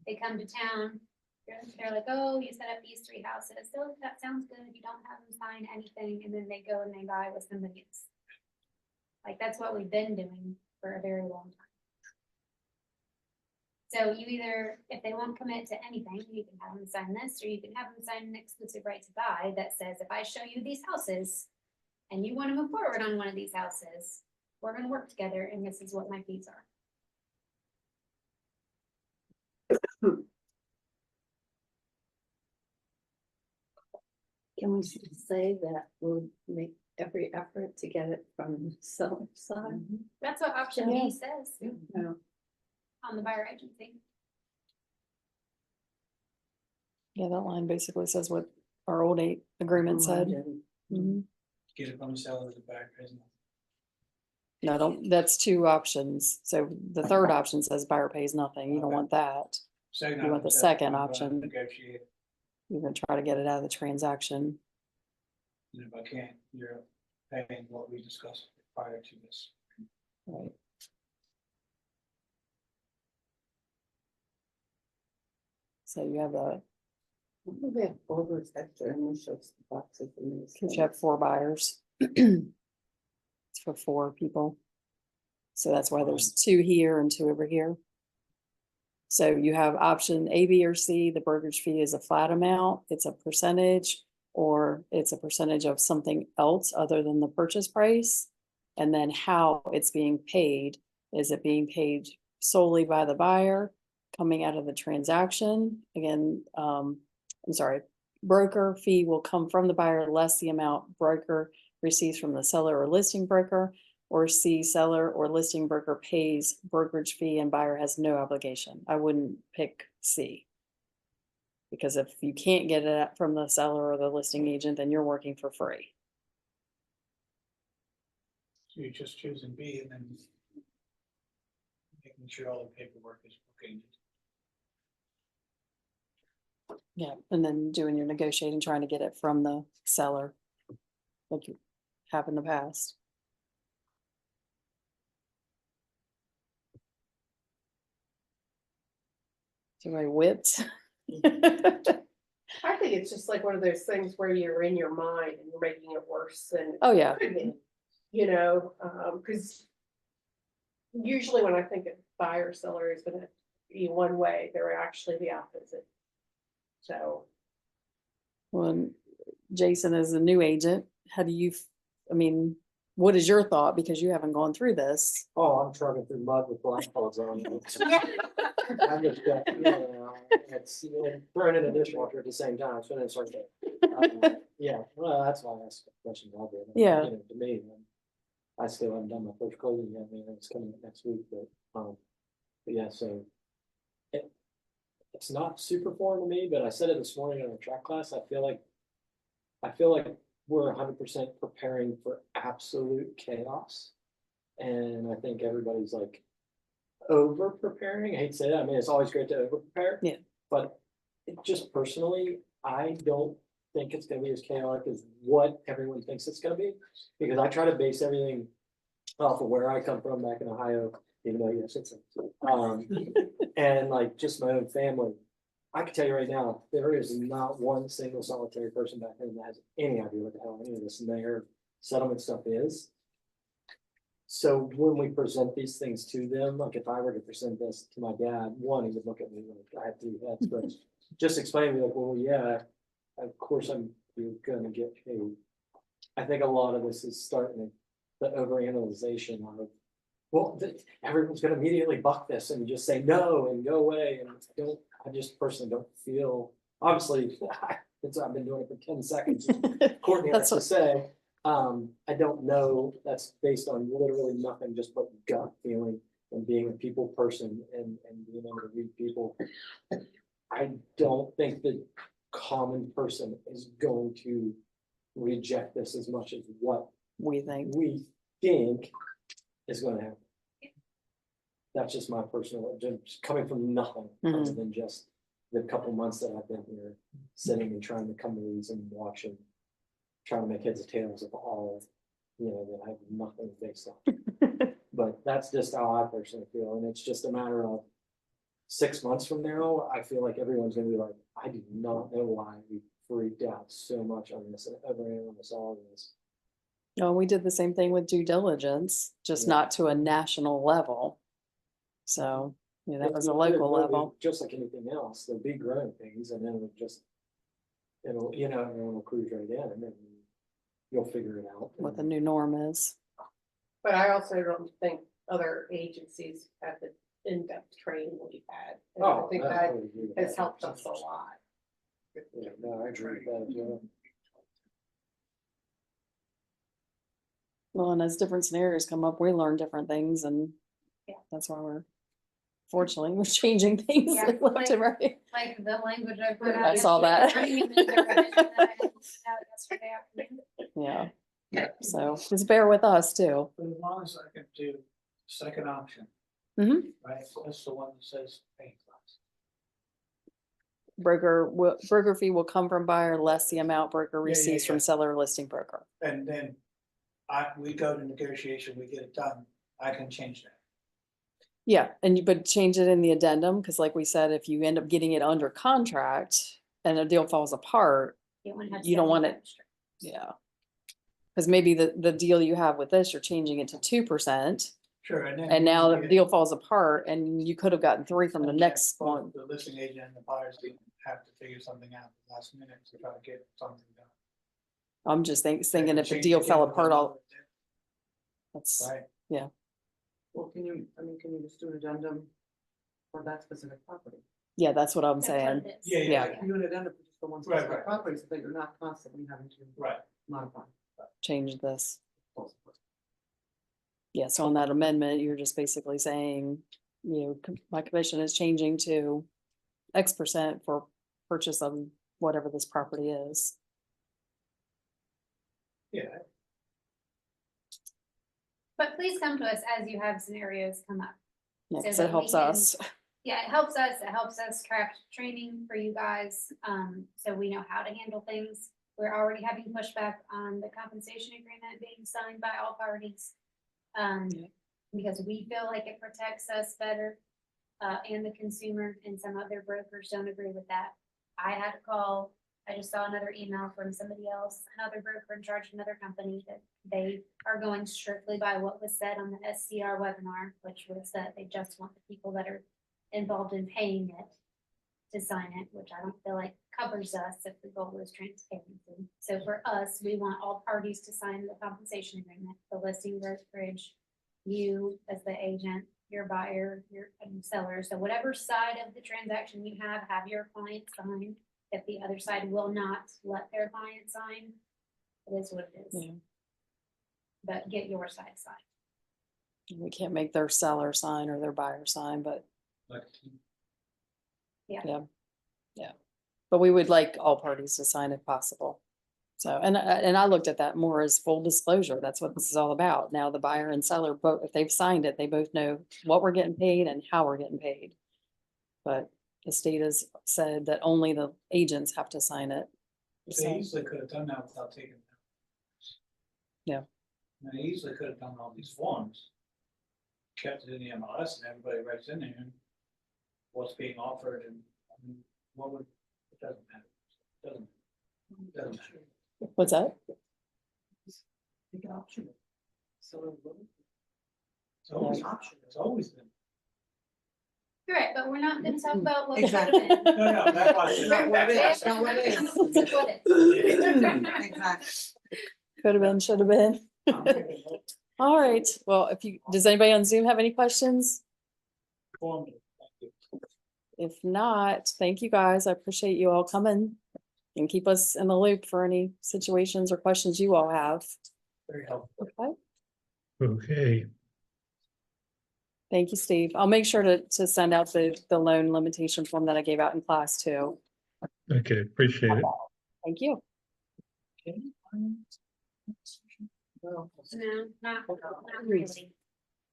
They come to town, they're like, oh, you set up these 3 houses, so that sounds good, you don't have them sign anything, and then they go and they buy with somebody else. Like, that's what we've been doing for a very long time. So you either, if they won't commit to anything, you can have them sign this, or you can have them sign an exclusive right to buy that says, if I show you these houses and you want to move forward on one of these houses, we're gonna work together and this is what my fees are. Can we say that we'll make every effort to get it from the seller side? That's what option Yeah. B says No. on the buyer agency. Yeah, that line basically says what our old agreement said. Mhm. Get it from the seller to the back, isn't it? No, don't, that's two options. So the third option says buyer pays nothing. You don't Okay. want that. Second You want the option says second I'm gonna option. Negotiate, You're gonna try to get it out of the transaction. and if I can't, you're paying what we discussed prior to this. Right. So you have a, We have all those extra initials boxes in these. because you have 4 buyers. It's for 4 people. So that's why there's 2 here and 2 over here. So you have option A, B, or C. The brokerage fee is a flat amount. It's a percentage, or it's a percentage of something else other than the purchase price. And then how it's being paid. Is it being paid solely by the buyer coming out of the transaction? Again, I'm sorry, broker fee will come from the buyer less the amount broker receives from the seller or listing broker, or C, seller or listing broker pays brokerage fee and buyer has no obligation. I wouldn't pick C. Because if you can't get it from the seller or the listing agent, then you're working for free. So you're just choosing B and then making sure all the paperwork is okay. Yeah, and then doing your negotiating, trying to get it from the seller. Like you have in the past. So I whipped. I think it's just like one of those things where you're in your mind and you're making it worse than. Oh, yeah. it could be, you know, cause usually when I think of buyer seller is gonna be one way, they're actually the opposite. So, When Jason is a new agent, how do you, I mean, what is your thought? Because you haven't gone through this. Oh, I'm trucking through mud with blindfolds on. I'm just, you know, it's throwing in a dishwasher at the same time, so it's like, yeah, well, that's why I asked the question. Yeah. You know, to me, I still haven't done my first closing yet, I mean, it's coming up next week, but yeah, so. It's not super foreign to me, but I said it this morning in a track class, I feel like we're 100% preparing for absolute chaos. And I think everybody's like over preparing. I hate to say that. I mean, it's always great to over prepare. Yeah. But it just personally, I don't think it's gonna be as chaotic as what everyone thinks it's gonna be. Because I try to base everything off of where I come from back in Ohio, even though yes, it's and like just my own family. I can tell you right now, there is not one single solitary person back there that has any idea what the hell any of this mayor settlement stuff is. So when we present these things to them, like if I were to present this to my dad, one, he would look at me like I have 3 heads, but just explain to me like, well, yeah, of course you're gonna get paid. I think a lot of this is starting the overanalyzation of, well, everyone's gonna immediately buck this and just say no and go away, and I just personally don't feel, obviously, I've been doing it for 10 seconds. Courtney has to say, I don't know, that's based on literally nothing, just but gut feeling and being a people person and being able to read people. I don't think the common person is going to reject this as much as what We think. we think is gonna happen. That's just my personal, just coming from nothing other than just the couple months that I've been here, sitting and trying to come to these and watching, trying to make heads or tails of all, you know, that I have nothing based on. But that's just how I personally feel, and it's just a matter of 6 months from now, I feel like everyone's gonna be like, I do not know why we freaked out so much on this and overanalyzed all of this. No, we did the same thing with due diligence, just Yeah. not to a national level. So, Yeah, that if was a we did local what we- level. Just like anything else, there'll be growing things and then it'll, everyone will cruise right in and then you'll figure it out. What the new norm is. But I also don't think other agencies have the in-depth training we've had. And I Oh, think I that would agree with has that. helped us a lot. Yeah, no, I agree with that as well. Well, and as different scenarios come up, we learn different things and Yeah. that's why fortunately, we're changing things Yeah, left and right. Like the language I put out. I saw yesterday, that. bringing in the revision that I had put out yesterday afternoon. Yeah. So just bear with us too. But as long as I can do second option. Mhm. Right, so that's the one that says paint class. Broker fee will come from buyer less the amount broker Yeah, yeah, receives from yeah. seller or listing broker. And then we go to negotiation, we get it done, I can change that. Yeah, but change it in the addendum, because like we said, if you end up getting it under contract and a deal falls apart, you don't want it. Yeah. Because maybe the deal you have with this, you're changing it to 2%. Sure, and then. And now the Yeah. deal falls apart and you could have gotten 3 from the And then next both one. The listing agent and the buyers didn't have to figure something out at the last minute to try to get something done. I'm just thinking if the Change deal again fell with apart, another- that's, Right, Well, can you just do an addendum for that specific property? yeah, that's what I'm That's what saying. it is. Yeah, yeah, Yeah. Do an addendum for just the one Right, specific right. property, so that you're not constantly having to right. modify. Change this. Yeah, so on that amendment, you're just basically saying, my commission is changing to X% for purchase of whatever this property is. Yeah, But please come to us as you have scenarios come up. Yeah, So because that it we helps can- us. Yeah, it helps us craft training for you guys, so we know how to handle things. We're already having pushback on the compensation agreement being signed by all parties. Yeah. Because we feel like it protects us better, and the consumer, and some other brokers don't agree with that. I had a call, I just saw another email from somebody else, another broker in charge of another company, that they are going strictly by what was said on the SCR webinar, which was that they just want the people that are involved in paying it to sign it, which I don't feel like covers us if the goal is transparency. So for us, we want all parties to sign the compensation agreement, the listing brokerage, you as the agent, your buyer, your seller. So whatever side of the transaction you have your client sign. If the other side will not let their client sign, it is what it is. Yeah. But get your side signed. We can't make their seller sign or their buyer sign, but like, but we would like all parties to sign if possible. So, and I looked at that more as full disclosure. That's what this is all about. Now, the buyer and seller, both, if they've signed it, they both know what we're getting paid and how we're getting paid. But the state has said that only the agents have to sign it. they easily could have done that without taking. Yeah. And they easily could have done all these forms. Kept it in the MLS and everybody writes in there. What's being offered and, I mean, what would, it doesn't matter. Doesn't matter. What's that? Make it optional. So. It's always optional, it's always been. Correct, but we're not gonna talk about what. Exactly. No, no, that's why I said. Not what it is, not what it is. It's what it is. Exactly. Could have been, should have been. All right. Well, does anybody on Zoom have any questions? Informative, thank you. If not, thank you guys. I appreciate you all coming and keep us in the loop for any situations or questions you all have. Very helpful. Okay. Okay, Thank you, Steve. I'll make sure to send out the loan limitation form that I gave out in class too. okay, appreciate it. Thank you. Well, No, not really.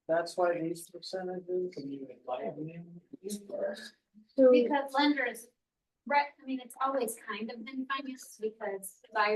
that's why these percentages. Can you enlighten me? Because lenders, right, I mean, it's always kind of been financed because buyers